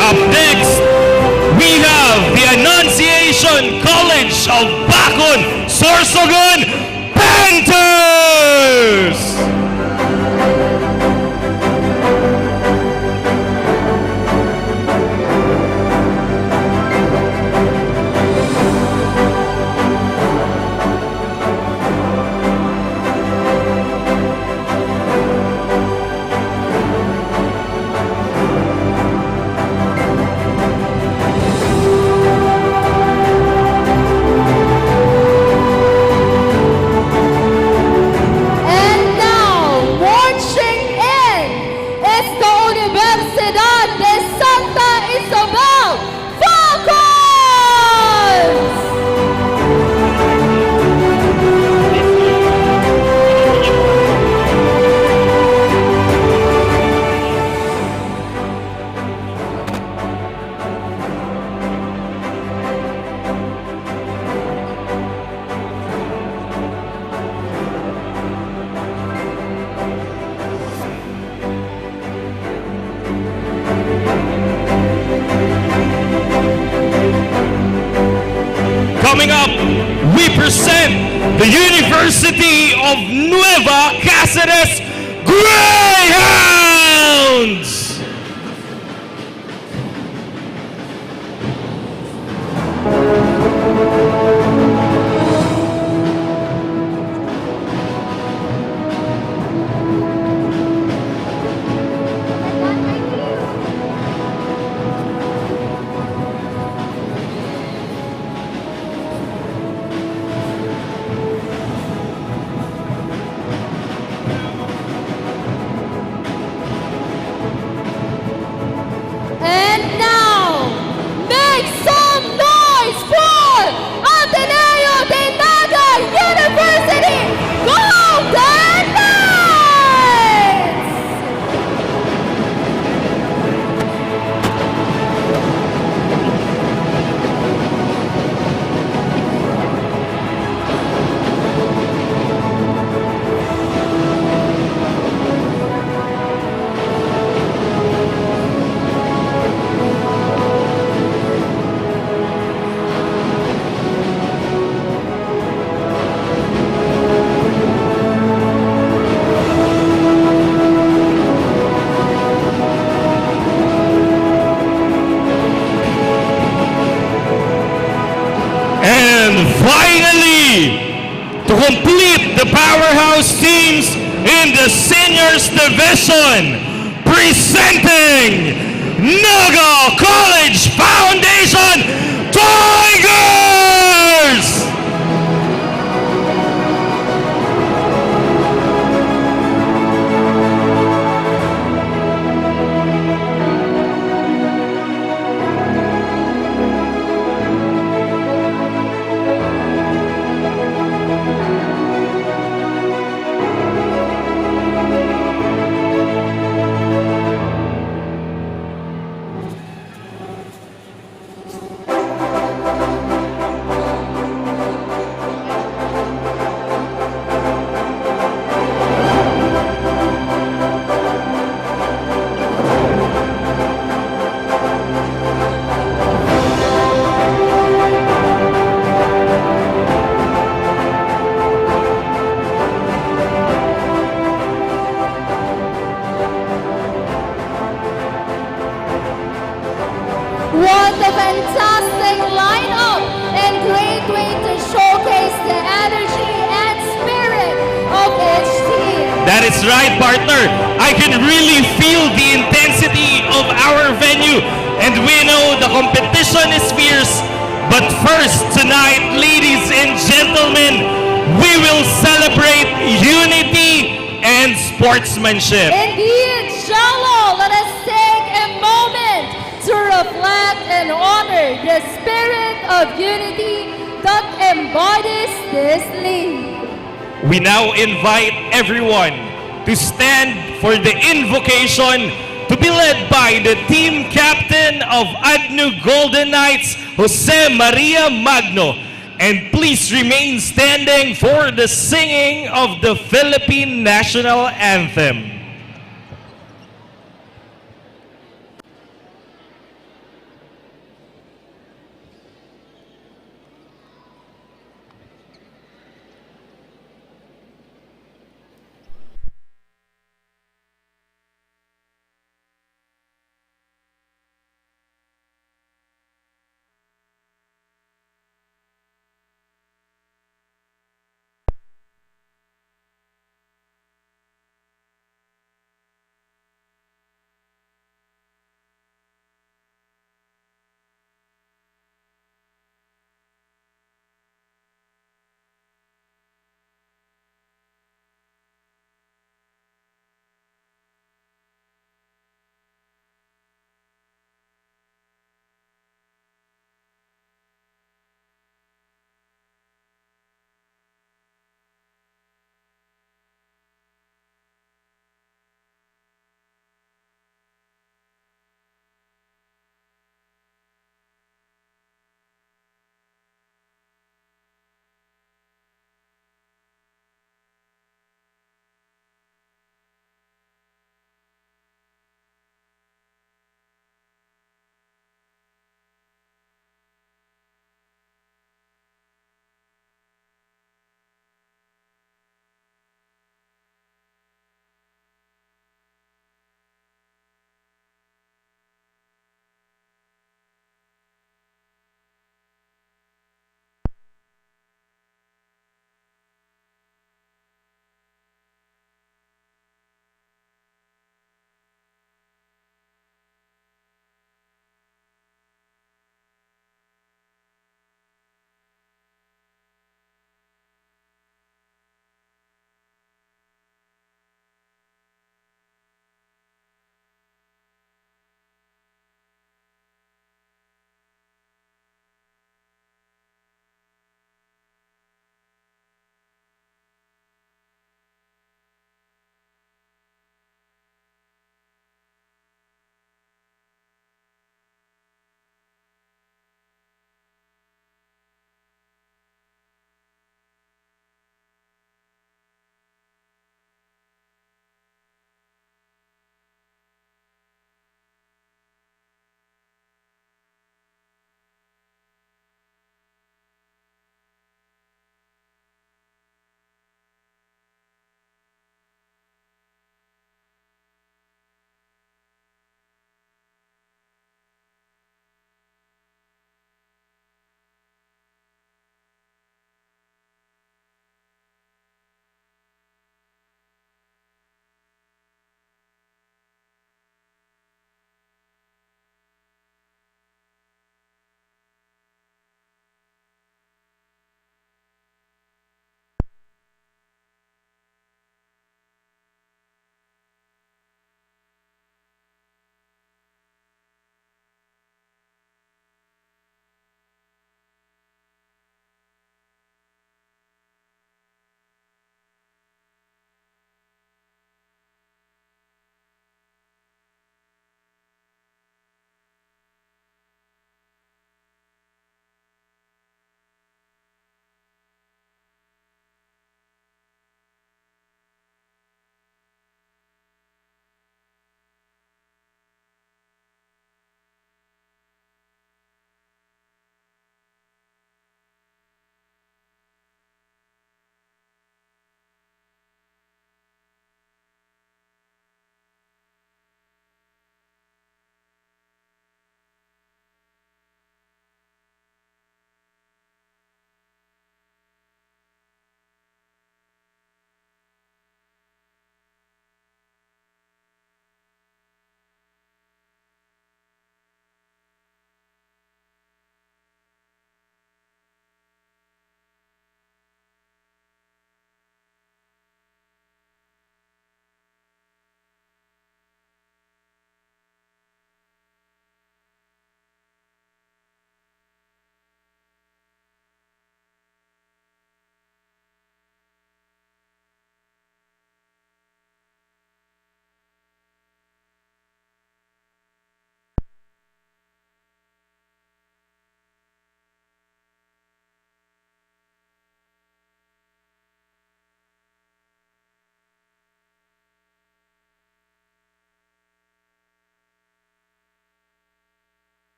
Up next, we have the Annunciation College of Bacon, Sorsogon Panthers! And now, marching in is the Universidad de Santa Isabel Falcons! Coming up, we present the University of Nueva Cáceres Greyhounds! And now, make some noise for Ateneo de Naga University Golden Knights! And finally, to complete the powerhouse teams in the seniors division, presenting Naga College Foundation Tigers! What a fantastic lineup and great way to showcase the energy and spirit of each team. That is right, partner. I can really feel the intensity of our venue, and we know the competition is fierce. But first, tonight, ladies and gentlemen, we will celebrate unity and sportsmanship. Indeed, Shallow, let us take a moment to reflect and honor the spirit of unity that embodies this league. We now invite everyone to stand for the invocation to be led by the team captain of ADNU Golden Knights, Jose Maria Magno. And please remain standing for the singing of the Philippine National Anthem.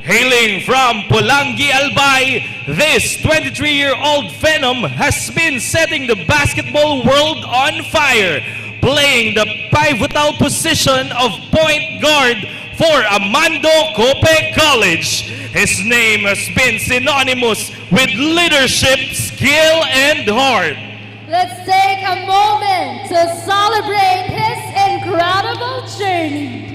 Hailing from Pulangi, Albay, this 23-year-old Phenom has been setting the basketball world on fire, playing the pivotal position of point guard for Amando Cope College. His name has been synonymous with leadership, skill, and heart. Let's take a moment to celebrate his incredible journey.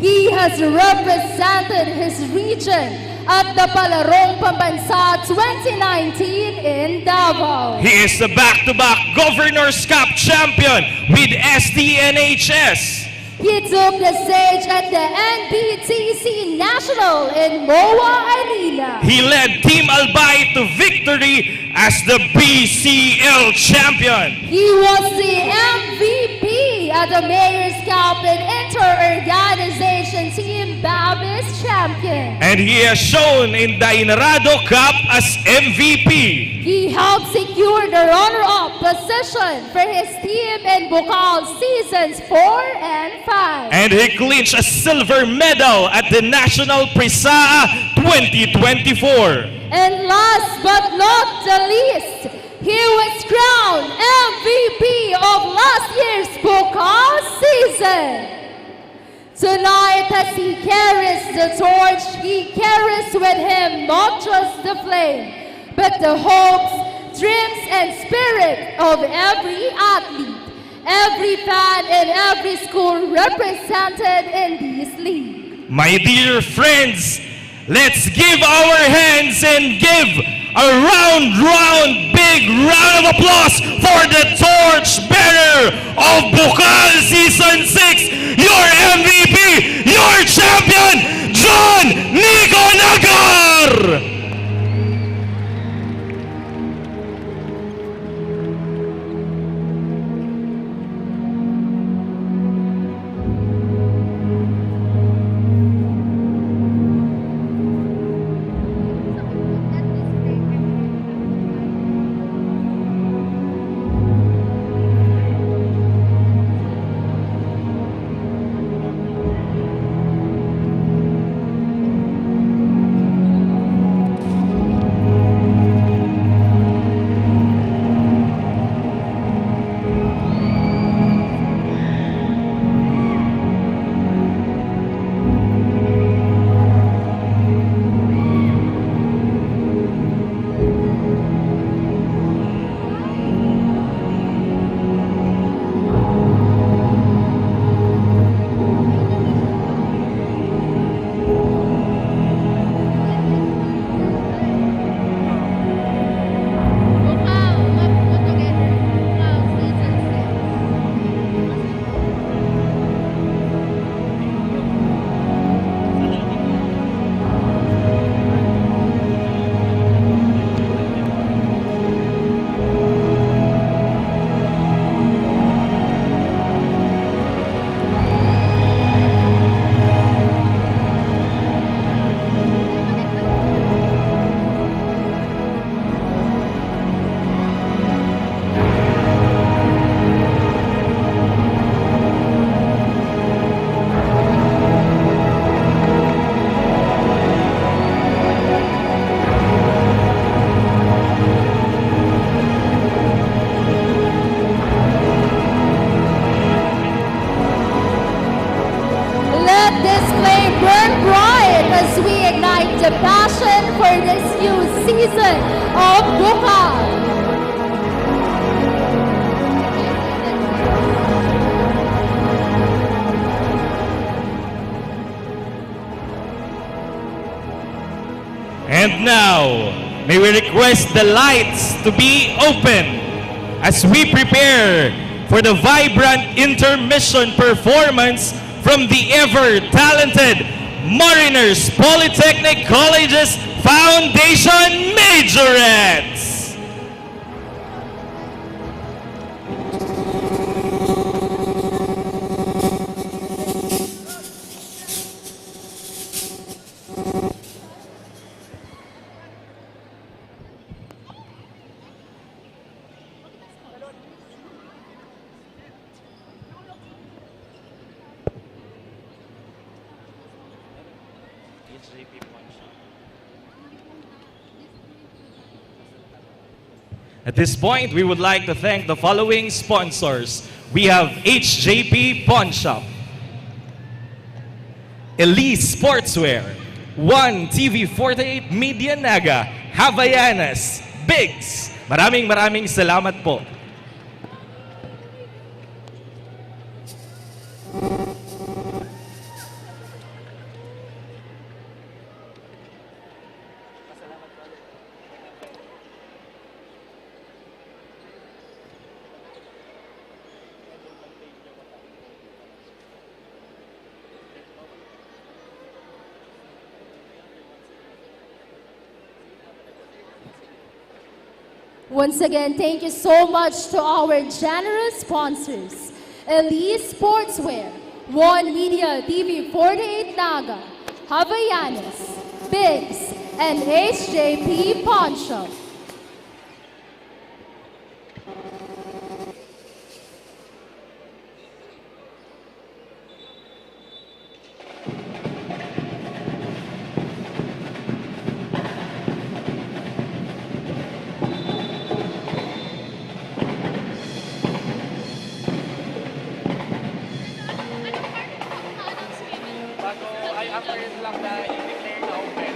He has represented his region at the Palarong Pambansa 2019 in Davao. He is the back-to-back Governor's Cup champion with STNHS. He took the stage at the NBTC National in MOA Arena. He led Team Albay to victory as the BCL champion. He was the MVP at the Mayor's Cup and Inter-Organization Team Babis champion. And he has shown in the Inarado Cup as MVP. He helped secure the runner-up position for his team in Bukal seasons 4 and 5. And he clinched a silver medal at the National Prisaa 2024. And last but not the least, he was crowned MVP of last year's Bukal season. Tonight, as he carries the torch, he carries with him not just the flame, but the hopes, dreams, and spirit of every athlete, every fan, and every school represented in this league. My dear friends, let's give our hands and give a big round of applause for the torch bearer of Bukal Season 6, your MVP, your champion, John Nico Nagar! the passion for this new season of Bukal. And now, may we request the lights to be open as we prepare for the vibrant intermission performance from the ever-talented Mariners Polytechnic College's Foundation Majorettes. HJP Pawn Shop. At this point, we would like to thank the following sponsors. We have HJP Pawn Shop, Elise Sportswear, One TV48 Media Naga, Havaianas, Bigs. Maraming salamat po. Once again, thank you so much to our generous sponsors. Elise Sportswear, One Media TV48 Naga, Havaianas, Bigs, and HJP Pawn Shop. After lang na i-declare na open.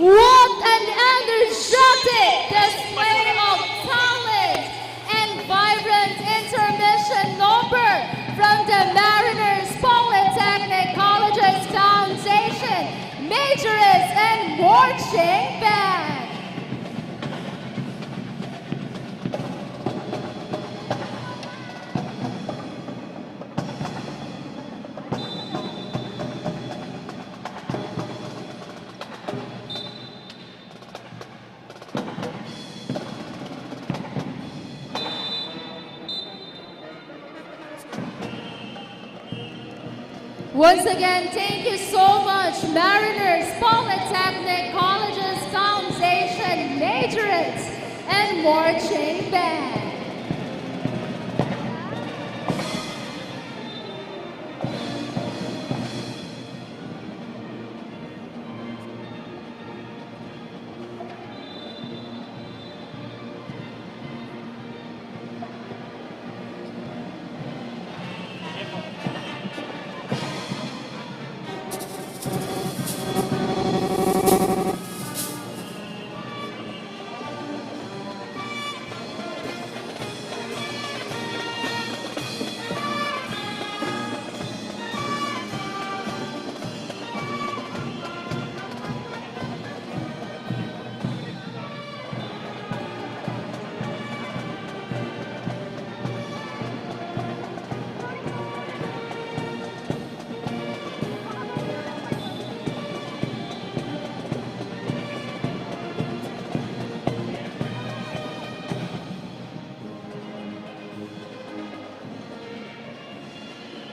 What an energetic display of talent and vibrant intermission number from the Mariners Polytechnic College's Foundation, Majorist and Marching Band. Once again, thank you so much, Mariners, Polytechnic Colleges, Foundation, Majorates, and Marching Band.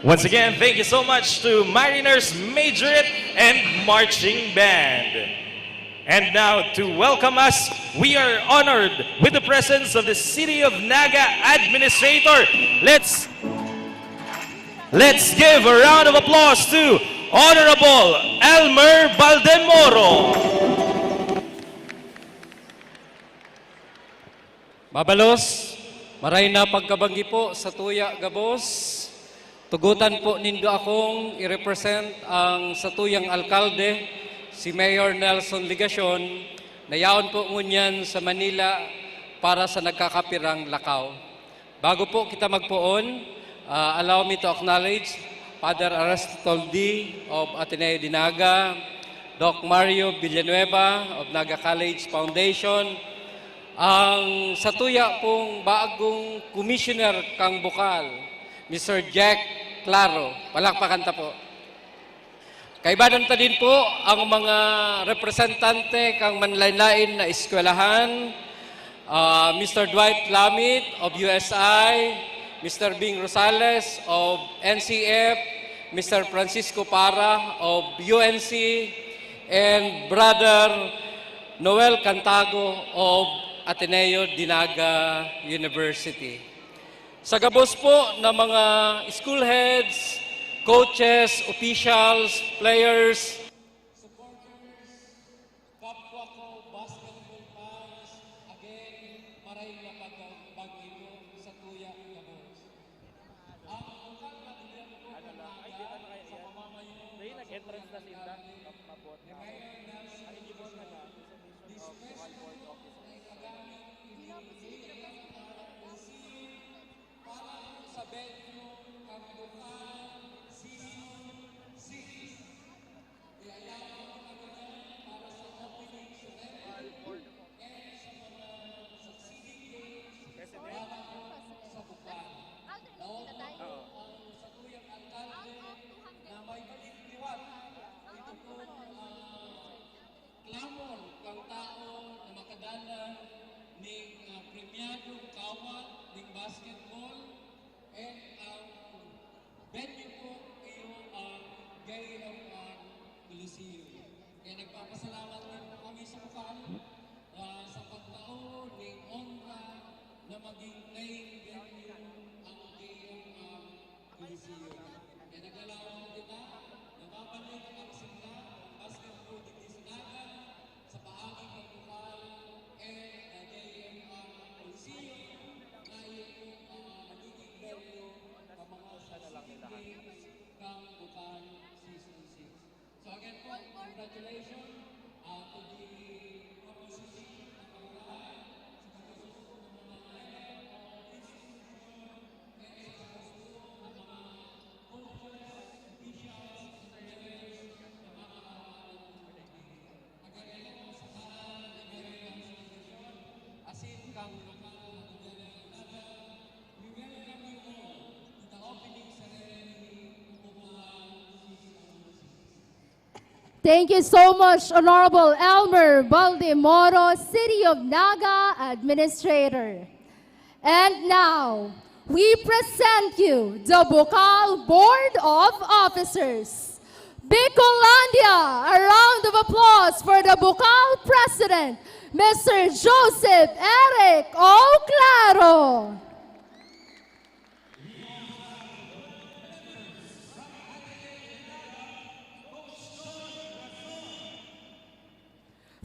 Once again, thank you so much to Mariners Majorette and Marching Band. And now to welcome us, we are honored with the presence of the City of Naga Administrator. Let's give a round of applause to Honorable Elmer Baldemoro. Mabalos, maray na pagkabanggi po sa tuya gabos. Tugutan po nindo akong i-represent ang satuyang alkalde, si Mayor Nelson Ligacion, na yaon po ngunyan sa Manila para sa nagkakapirang lakaw. Bago po kita magpoon, allow me to acknowledge Father Aristol D. of Ateneo de Naga, Doc Mario Villanueva of Naga College Foundation, ang satuya pong bagong Commissioner kang Bukal, Mr. Jack Claro. Palakpakan ta po. Kaibadan ta din po ang mga representante kang manlain-lain na eskwelahan, Mr. Dwight Lamit of USI, Mr. Bing Rosales of NCF, Mr. Francisco Para of UNC, and Brother Noel Cantago of Ateneo de Naga University. Sa gabos po ng mga school heads, coaches, officials, players, supporters, kapwa ko, basketball fans, again, maray na pag-ibig sa tuya gabos. Ang bukal na diyan po sa pamamayo ni Mayor Nelson Ligacion, this special ay kagamit para sa venue ang Bukal Season 6. Iayaw ang kanya para sa opening ceremony and sa mga succeeding days para sa Bukal. Naon po ang satuyang alkalde na may baliliwat. Ito po clamor kang tao na makadala ning premiadong kawat ning basketball and ang venue po iyo ang Gay of Coliseum. Kaya nagpapasalamat din po kami sa Bukal sa pagtaon ning honra na maging main venue ang Gay of Coliseum. Kaya naglalawan kita na babalik ang simula ng basketball dito sa Naga sa paagi ng Bukal and Gay of Coliseum na iyo magiging venue ng mga succeeding games ng Bukal Season 6. So again po, congratulations to the proposition ng Bukal sa pagkasusunod ng mga institusyon and sa pagkasusunod ng mga coaches, officials, players, na mga again po sa kanan ng Mayor Association, asin kang lokal na gobyerno ng Naga, we welcome you all to the opening ceremony of Bukal Season 6. Thank you so much, Honorable Elmer Baldemoro, City of Naga Administrator. And now, we present you the Bukal Board of Officers. Bicolandia, a round of applause for the Bukal President, Mr. Joseph Eric O. Claro.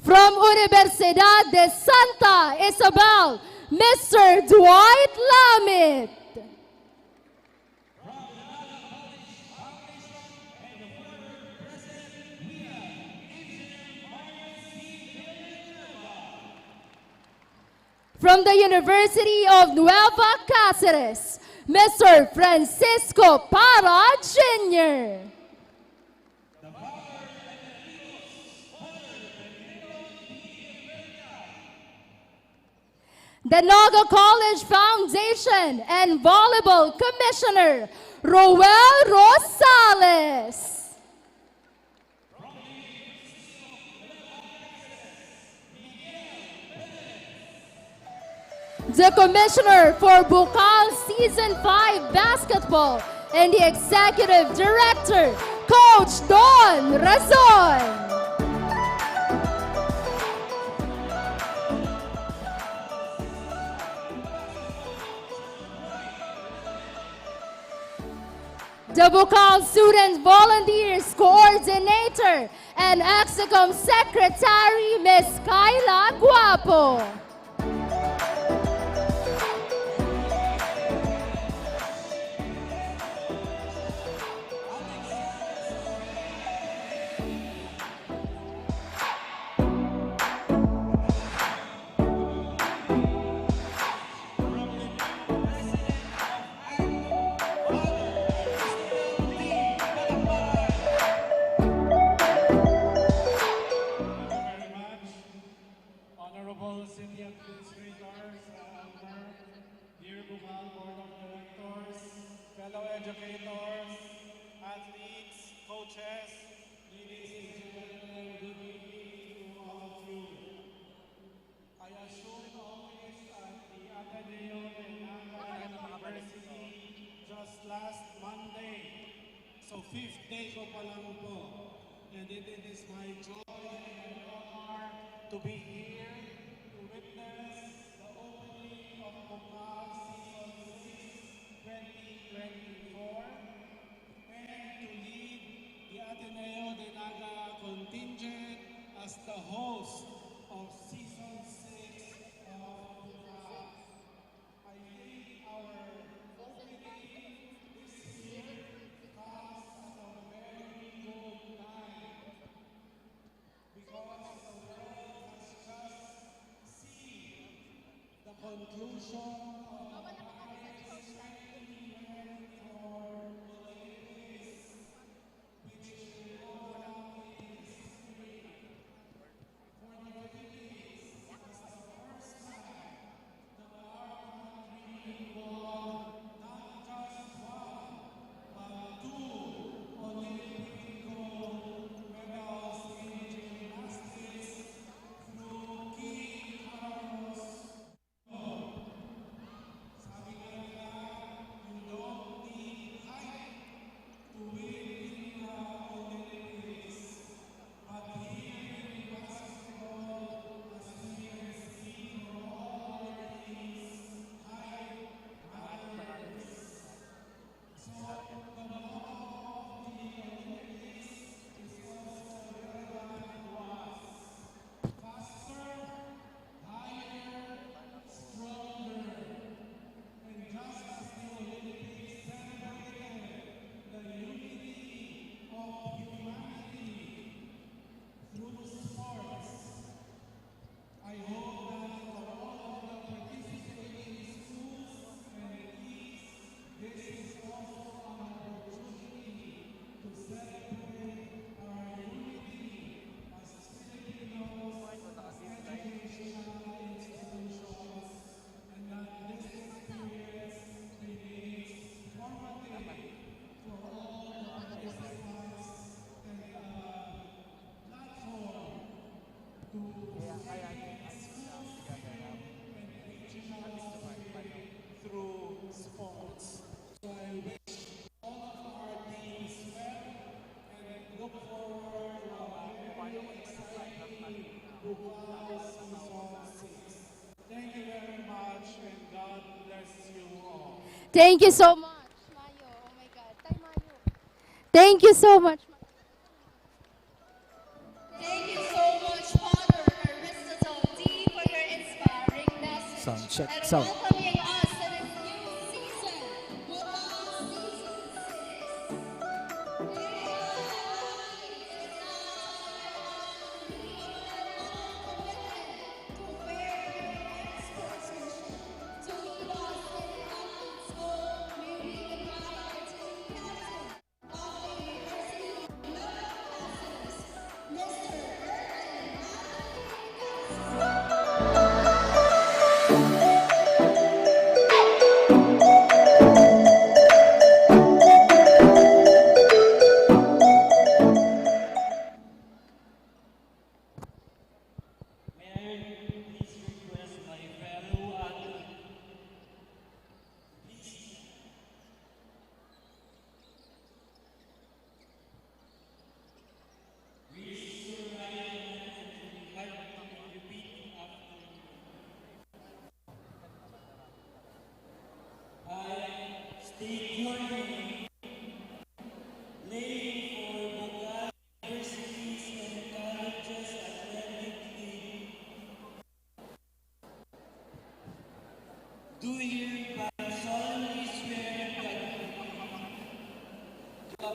From Universidad de Santa Isabel, Mr. Dwight Lamit. From the University of Nueva Cáceres, Mr. Francisco Para Jr. The Naga College Foundation and Volleyball Commissioner, Roel Rosales. The Commissioner for Bukal Season 5 Basketball and the Executive Director, Coach Don Razon. The Bukal Student Volunteers Coordinator and Execom Secretary, Ms. Kyla Guapo. City Administrators, dear Bukal Board of Directors, fellow educators, athletes, coaches, ladies and gentlemen, good evening to all of you. I assume always at the Ateneo de Naga University just last Monday. So 5th day ko pa lang po. And it is my joy and honor to be here to witness the opening of Bukal Season 6 2024 and to lead the Ateneo de Naga contingent as the host of Season 6 of Bukal. I think our opening this year comes at a very good time because the world has just seen the conclusion of the Paris 2024 Olympics, which will go down in history. For the Philippines, was the first time that our country won not just one, but two Olympic gold medals in gymnastics through King Carlos. Sabi nga nila, you don't need height to win in the Olympics. But here in basketball, as we can see from all our teams, height matters Thank you so much, Mayo. Oh my God. Tay Mayo. Thank you so much. Thank you so much, Father Aristotle D, for your inspiring message. Sound check, And sound. welcoming us to this new season, Bukal Season 6.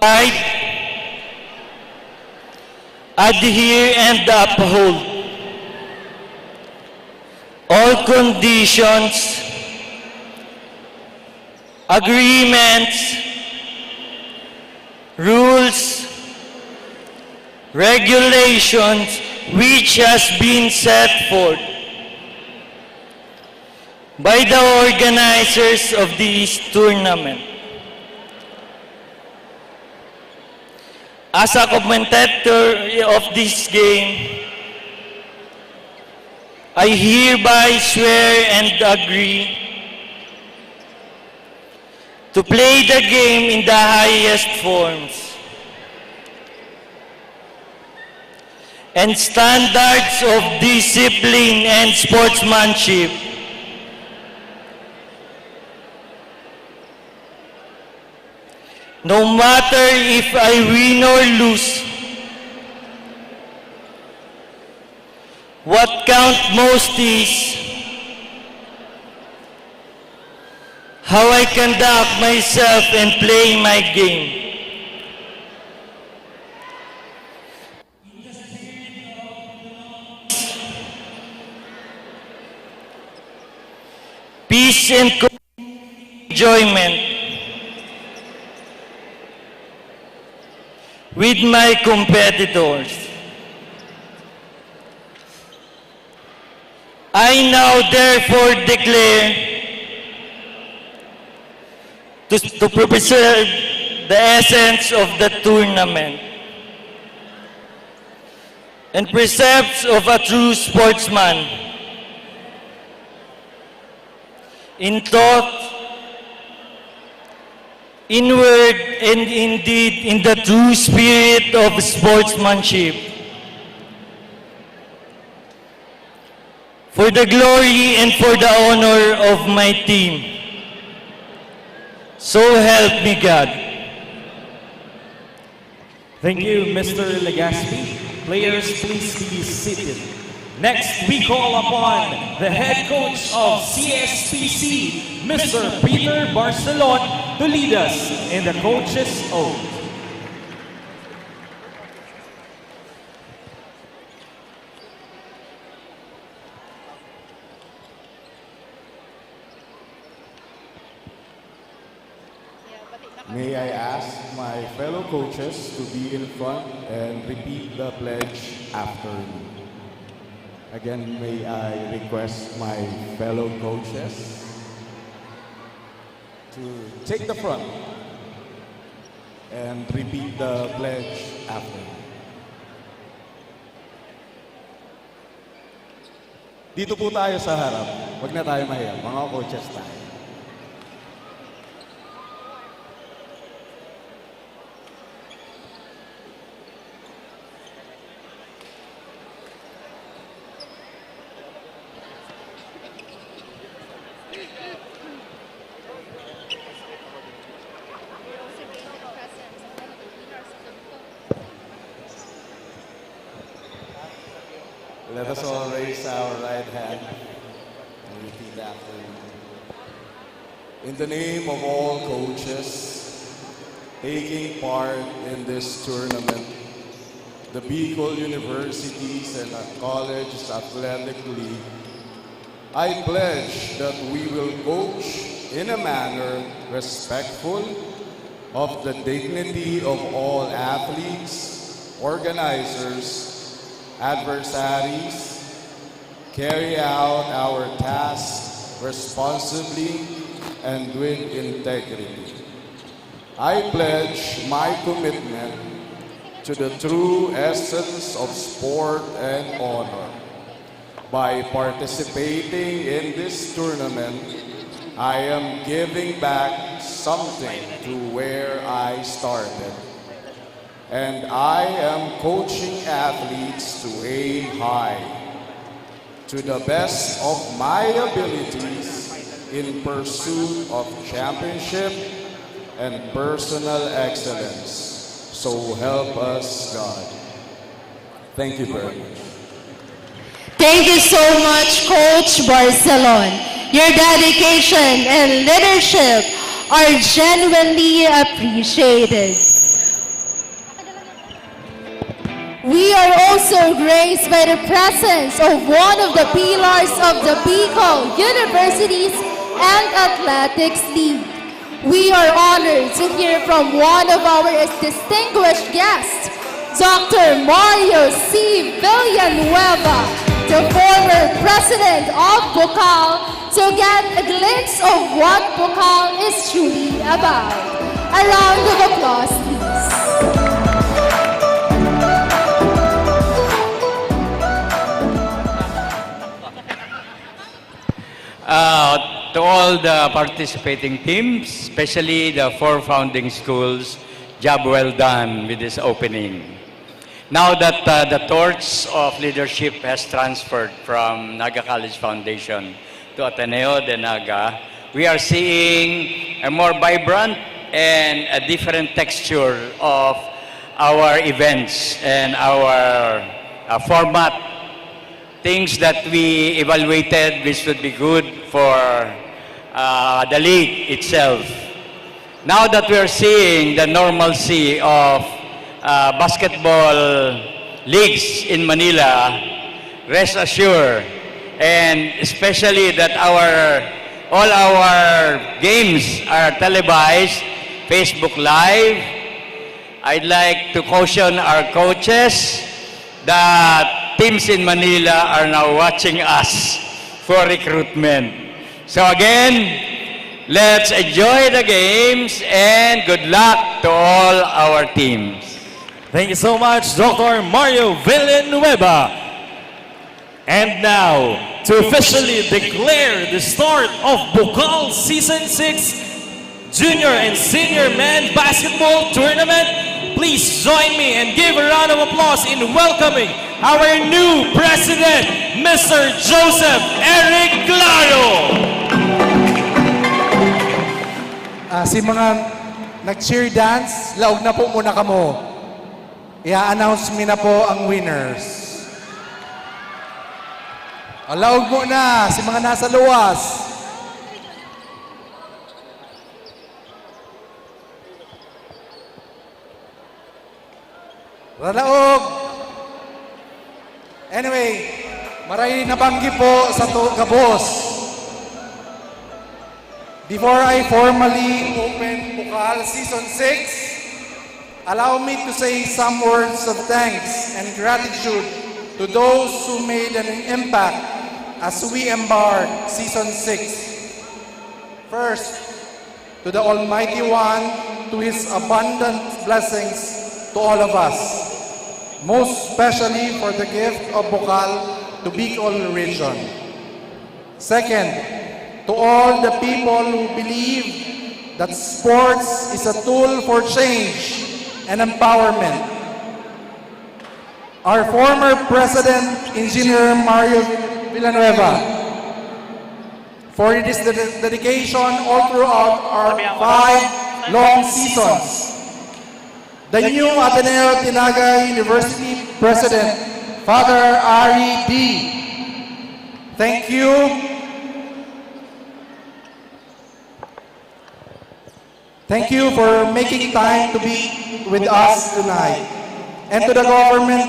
I adhere and uphold all conditions, agreements, rules, regulations which has been set forth by the organizers of this tournament. As a commentator of this game, I hereby swear and agree to play the game in the highest forms and standards of discipline and sportsmanship, no matter if I win or lose. What counts most is how I conduct myself and play my game. Peace and enjoyment with my competitors. I now therefore declare to preserve the essence of the tournament and precepts of a true sportsman in thought, in word, and in deed, in the true spirit of sportsmanship, for the glory and for the honor of my team. So help me God. Thank you, Mr. Legaspi. Players, please be seated. Next, we call upon the head coach of CSPC, Mr. Peter Barcelon, to lead us in the coach's oath. May I ask my fellow coaches to be in front and repeat the pledge after me. Again, may I request my fellow coaches to take the front and repeat the pledge after me. Dito po tayo sa harap. Huwag na tayo mahiya. Mga coaches tayo. Let us all raise our right hand and repeat after me. In the name of all coaches taking part in this tournament, the Bicol Universities and Colleges Athletic League, I pledge that we will coach in a manner respectful of the dignity of all athletes, organizers, adversaries, carry out our tasks responsibly and with integrity. I pledge my commitment to the true essence of sport and honor. By participating in this tournament, I am giving back something to where I started. And I am coaching athletes to aim high, to the best of my abilities in pursuit of championship and personal excellence. So help us, God. Thank you very much. Thank you so much, Coach Barcelon. Your dedication and leadership are genuinely appreciated. We are also graced by the presence of one of the pillars of the Bicol Universities and Athletics League. We are honored to hear from one of our distinguished guests, Dr. Mario C. Villanueva, the former president of Bucal, to get a glimpse of what Bucal is truly about. A round of applause, please. To all the participating teams, especially the 4 founding schools, job well done with this opening. Now that the torch of leadership has transferred from Naga College Foundation to Ateneo de Naga, we are seeing a more vibrant and a different texture of our events and our format. Things that we evaluated which would be good for the league itself. Now that we are seeing the normalcy of basketball leagues in Manila, rest assured, and especially that all our games are televised, Facebook Live, I'd like to caution our coaches that teams in Manila are now watching us for recruitment. So again, let's enjoy the games and good luck to all our teams. Thank you so much, Dr. Mario Villanueva. And now, to officially declare the start of Bucal Season 6 Junior and Senior Men Basketball Tournament, please join me and give a round of applause in welcoming our new President, Mr. Joseph Eric Claro. Si mga nag-cheer dance, laog na po muna kamo. I-announce mi na po ang winners. Laog mo na si mga nasa luwas. Laog. Anyway, maray nabanggi po sa Gabos. Before I formally open Bucal Season 6, allow me to say some words of thanks and gratitude to those who made an impact as we embark Season 6. First, to the Almighty One, to His abundant blessings to all of us, most especially for the gift of Bucal to Bicol region. Second, to all the people who believe that sports is a tool for change and empowerment. Our former President, Engineer Mario Villanueva, for his dedication all throughout our 5 long seasons. The new Ateneo de Naga University President, Father Ari D. Thank you. Thank you for making time to be with us tonight. And to the government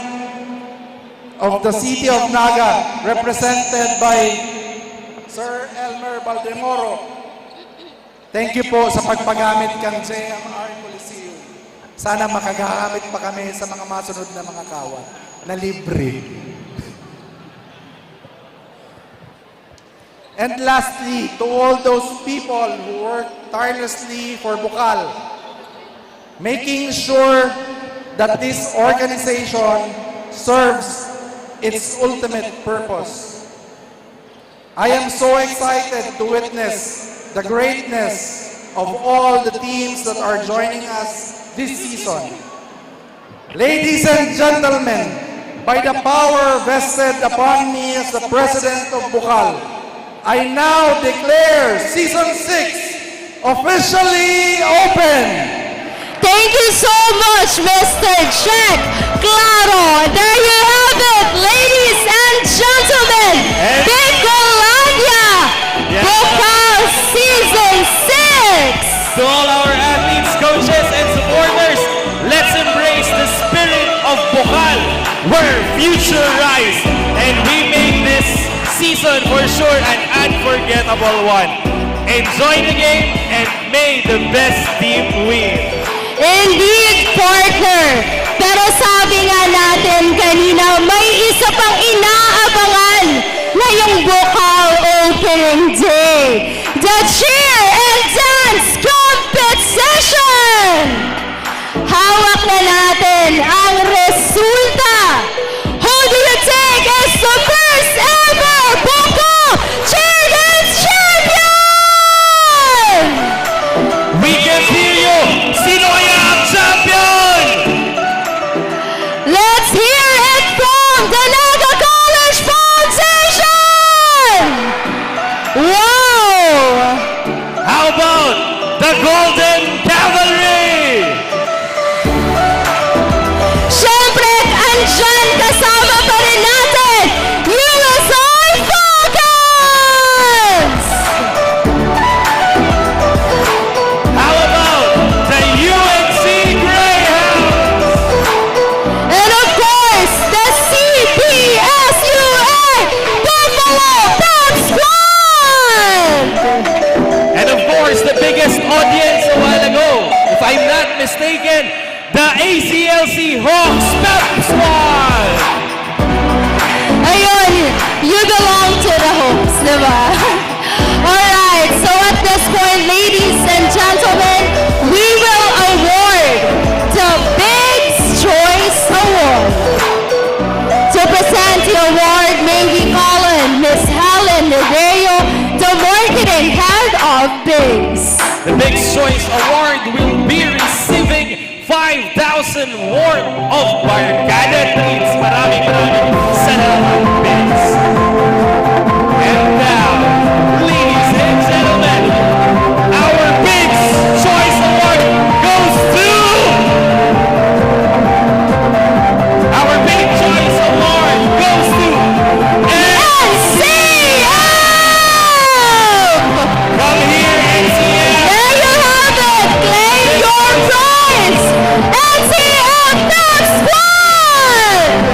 of the city of Naga, represented by Sir Elmer Baldemoro. Thank you po sa pagpagamit kang JMR Coliseum. Sana makagamit pa kami sa mga masunod na mga kawan na libre. And lastly, to all those people who work tirelessly for Bukal, making sure that this organization serves its ultimate purpose. I am so excited to witness the greatness of all the teams that are joining us this season. Ladies and gentlemen, by the power vested upon me as the President of Bukal, I now declare Season 6 officially open. Thank you so much, Mr. Jack Claro. There you have it, ladies and gentlemen. Bicolandia, Bukal Season 6. To all our athletes, coaches, and supporters, let's embrace the spirit of Bukal, where future rise, and we make this season for sure an unforgettable one. Enjoy the game and may the best team win. Indeed, partner. Pero sabi nga natin kanina, may isa pang inaabangan ngayong Bukal Opening Day. The Cheer and Dance Competition! Hawak na natin ang resulta. Who do you think is the first ever Bukal Cheer Dance Champion? We can hear you! Sino kaya ang champion? Let's hear it from the Naga College Foundation! Wow! How about the Golden Cavalry? Siyempre, andyan kasama pa rin natin, USI Falcons! How about the UNC Greyhounds? And of course, the CBSUA Buffalo Pep Squad! And of course, the biggest audience a while ago, if I'm not mistaken, the ACLC Hawks Pep Squad! Ayun, you belong to the Hawks, diba? Alright, so at this point, ladies and gentlemen, we will award the Big's Choice Award. To present the award, may we call on Miss Helen Nereo, the marketing head of Big's. The Big's Choice Award will be receiving 5,000 worth of barkada treats. Maraming salamat, Big's. And now, ladies and gentlemen, our Big's Choice Award goes to... Our Big Choice Award goes to... Come here, NCM! There you have it! Claim your prize! NCM Pep Squad!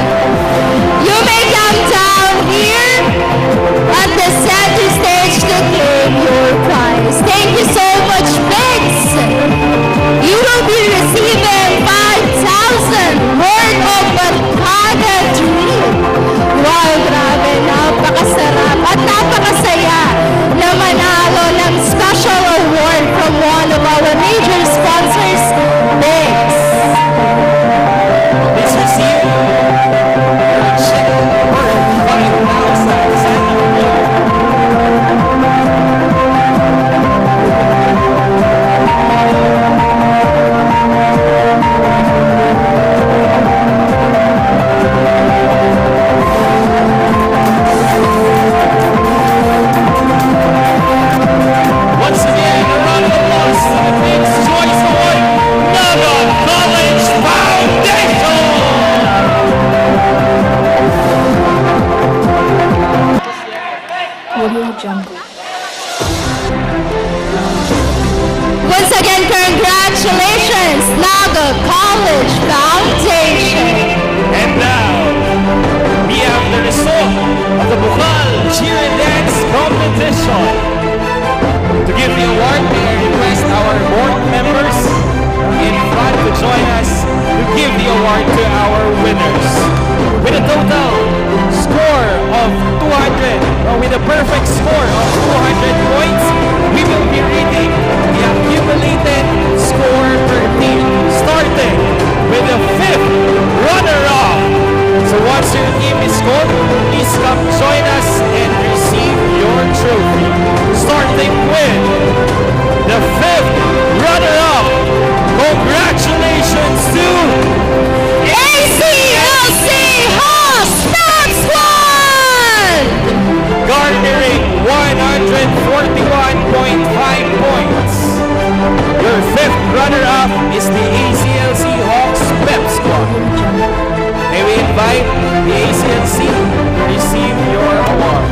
Once again, congratulations, Naga College Foundation. And now, we have the result of the Bukal Cheer and Dance Competition. To give the award, may I request our board members in front to join us to give the award to our winners. With a total score of 200, or with a perfect score of 200 points, we will be reading the accumulated score per team, starting with the 5th runner-up. So once your team is called, please come join us and receive your trophy. Starting with the 5th runner-up. Congratulations to ACLC Hawks Pep Squad! garnering 141.5 points. Your 5th runner-up is the ACLC Hawks Pep Squad. May we invite the ACLC to receive your award.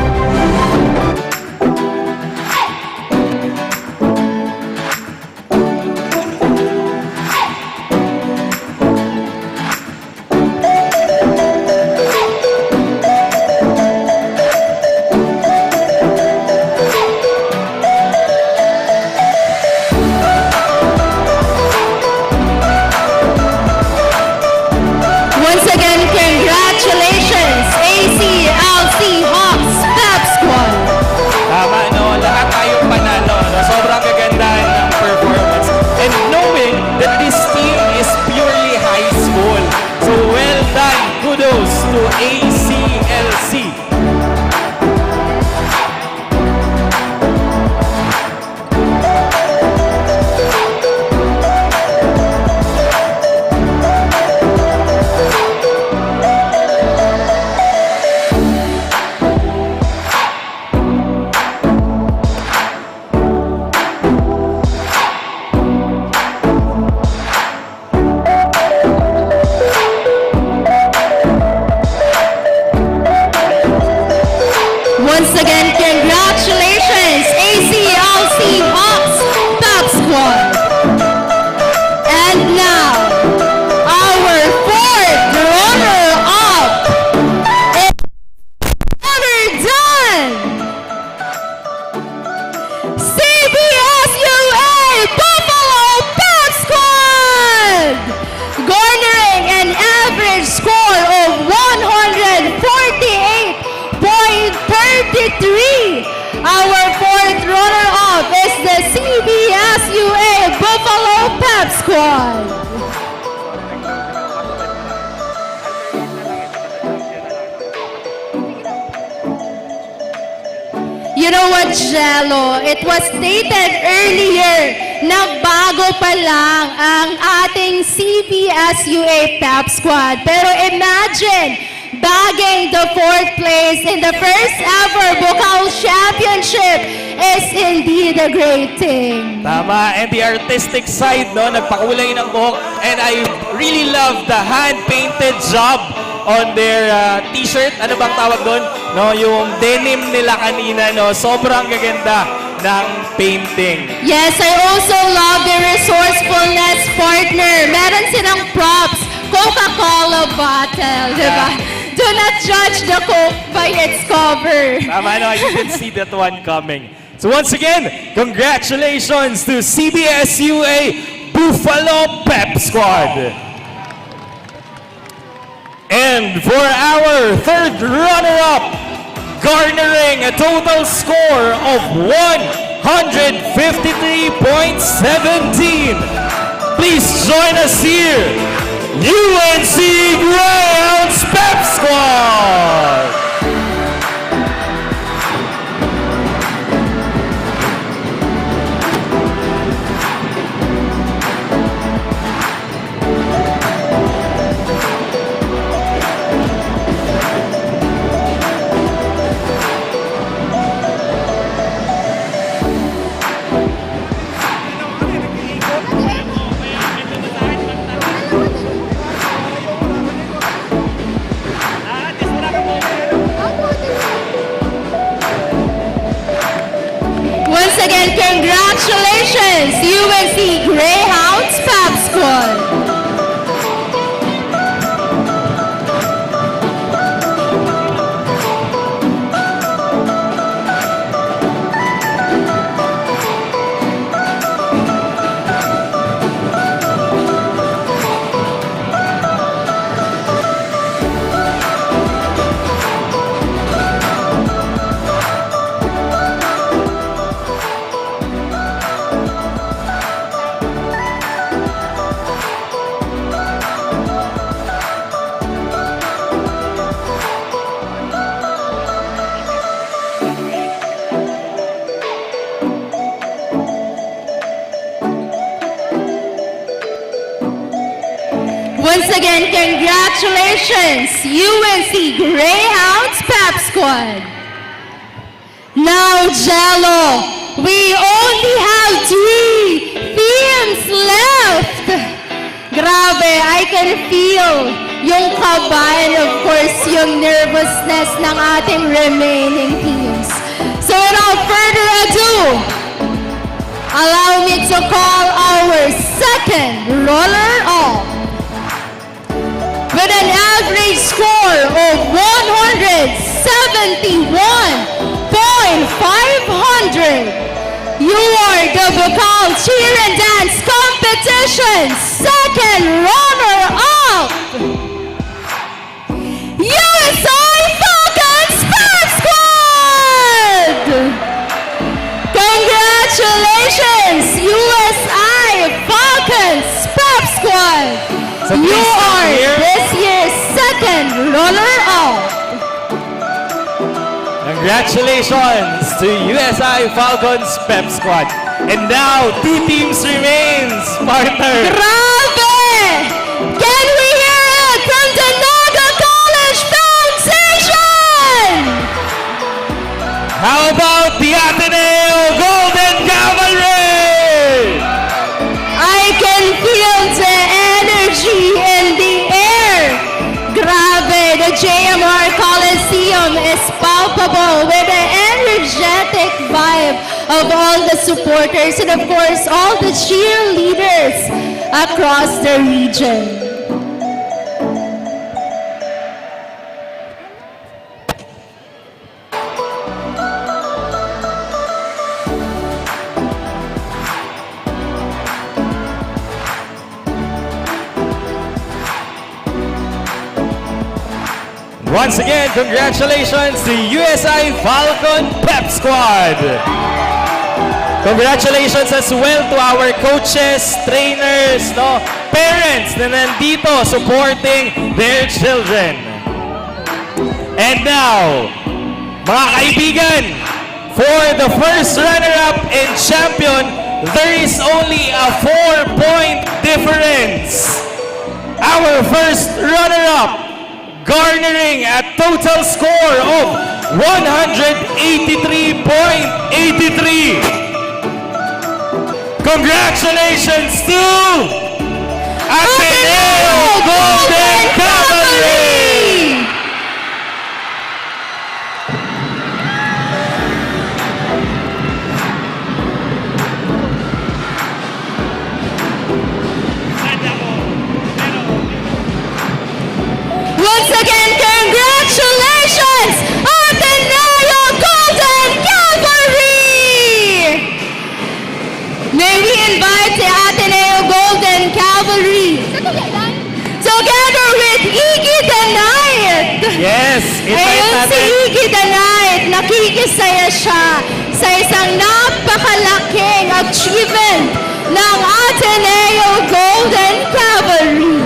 Once again, congratulations, ACLC Hawks Pep Squad. Tama, no? Lahat tayong panalo. No? Sobrang kagandahan ng performance. And knowing that this team is purely high school. So well done. Kudos to ACLC. Once again, congratulations, ACLC Hawks Pep Squad. And now, our 4th runner-up is never done. CBSUA Buffalo Pep Squad, garnering an average score of 148.33. Our 4th runner-up is the CBSUA Buffalo Pep Squad. You know what, Jello? It was stated earlier na bago pa lang ang ating CBSUA Pep Squad. Pero imagine, bagging the 4th place in the first ever Bukal Championship is indeed a great thing. Tama, and the artistic side, no, nagpakulay ng buhok, and I really love the hand-painted job on their t-shirt. Ano bang tawag doon? No, yung denim nila kanina, no, sobrang gaganda ng painting. Yes, I also love the resourcefulness partner. Meron silang props, Coca-Cola bottle, di ba? Do not judge the Coke by its cover. Tama, no, I didn't see that one coming. So once again, congratulations to CBSUA Buffalo Pep Squad. And for our 3rd runner-up, garnering a total score of 153.17. Please join us here, UNC Greyhounds Pep Squad. Once again, congratulations. Congratulations, UNC Greyhounds Pep Squad! Once again, congratulations, UNC Greyhounds Pep Squad. Now, Jello, we only have 3 teams left. Grabe, I can feel yung kabahan, of course, yung nervousness ng ating remaining teams. So without further ado, allow me to call our second roller-up. With an average score of 171.500, you are the Bukal Cheer and Dance Competition second runner-up, USI Falcons Pep Squad! Congratulations, USI Falcons Pep Squad! So You please stand are here. this year's second runner-up. Congratulations to USI Falcons Pep Squad. And now, 2 teams remains, partner. Grabe! Can we hear it from the Naga College Foundation? How about the Ateneo Golden Cavalry? I can feel the energy in the air. Grabe, the JMR Coliseum is palpable with the energetic vibe of all the supporters and of course all the cheerleaders across the region. Once again, congratulations to USI Falcon Pep Squad. Congratulations as well to our coaches, trainers, no, parents na nandito supporting their children. And now, mga kaibigan, for the first runner-up and champion, there is only a 4-point difference. Our first runner-up garnering a total score of 183.83. Congratulations to Ateneo Golden Cavalry! Once again, congratulations, Ateneo Golden Cavalry! May we invite the Ateneo Golden Cavalry together with Iggy the Knight. Yes, invite Ayun si natin. Iggy the Knight, nakikisaya siya sa isang napakalaking achievement ng Ateneo Golden Cavalry.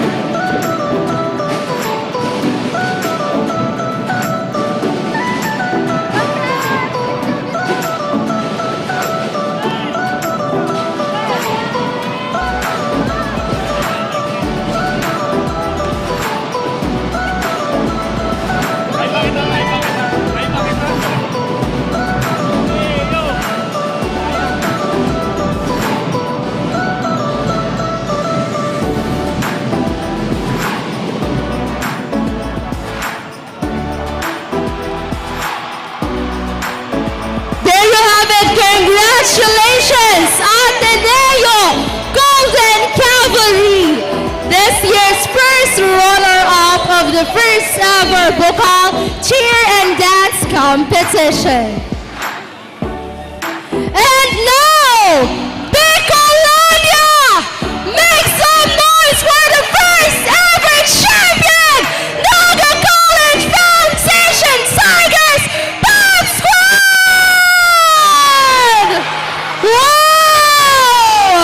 Bukal Cheer and Dance Competition. And now, Bicolonia! Make some noise for the first ever champion, Naga College Foundation Tigers Pop Squad! Wow!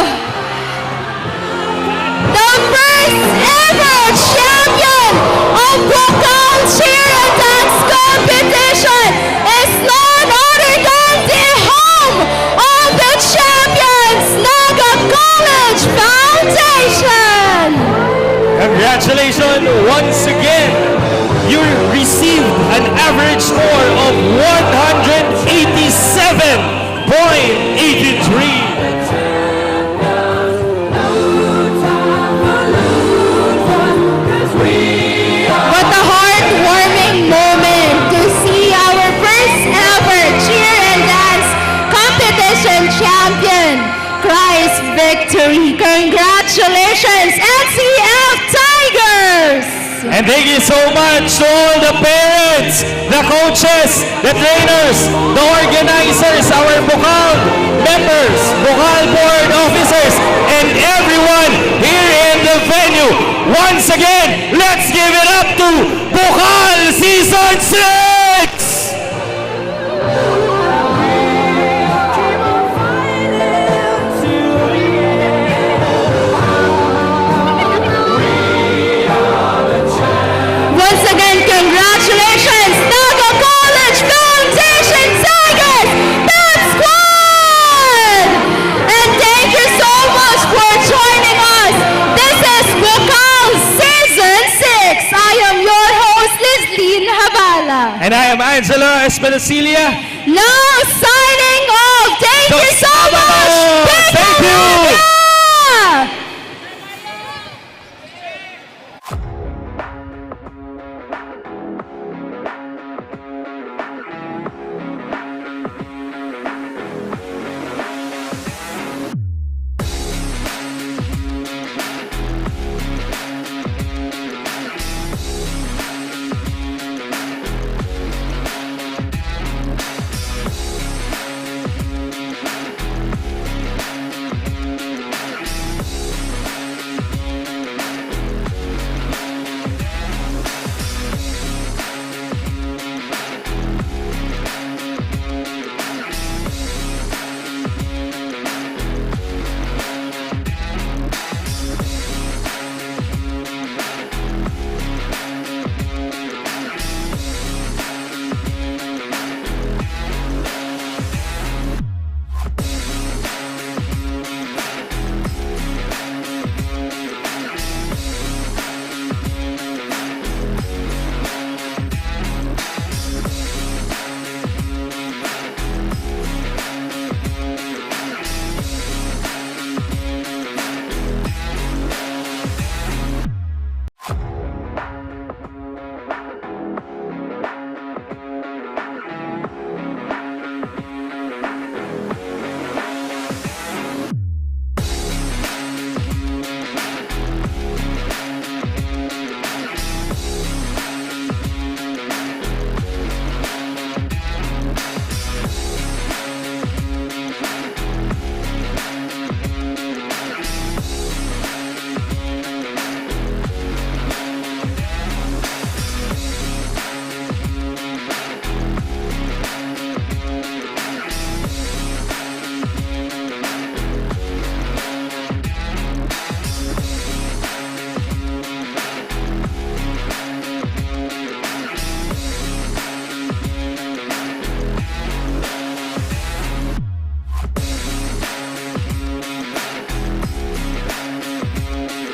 The first ever champion of Bukal Cheer and Dance Competition is none other than the home of the champions, Naga College Foundation! Congratulations once again. You received an average score of 187.83. What a heartwarming moment to see our first ever cheer and dance competition champion cries victory. Congratulations, NCF Tigers! And thank you so much to all the parents, the coaches, the trainers, the organizers, our Bukal members, Bukal board officers, and everyone here in the venue. Once again, let's give it up to Bukal Season 6! Once again, congratulations, Naga College Foundation Tigers, Pep Squad! And thank you so much for joining us. This is Bukal Season 6. I am your host, Lizlene Habala. And I am Angelo Espinasilia. Now signing off. Thank you so much.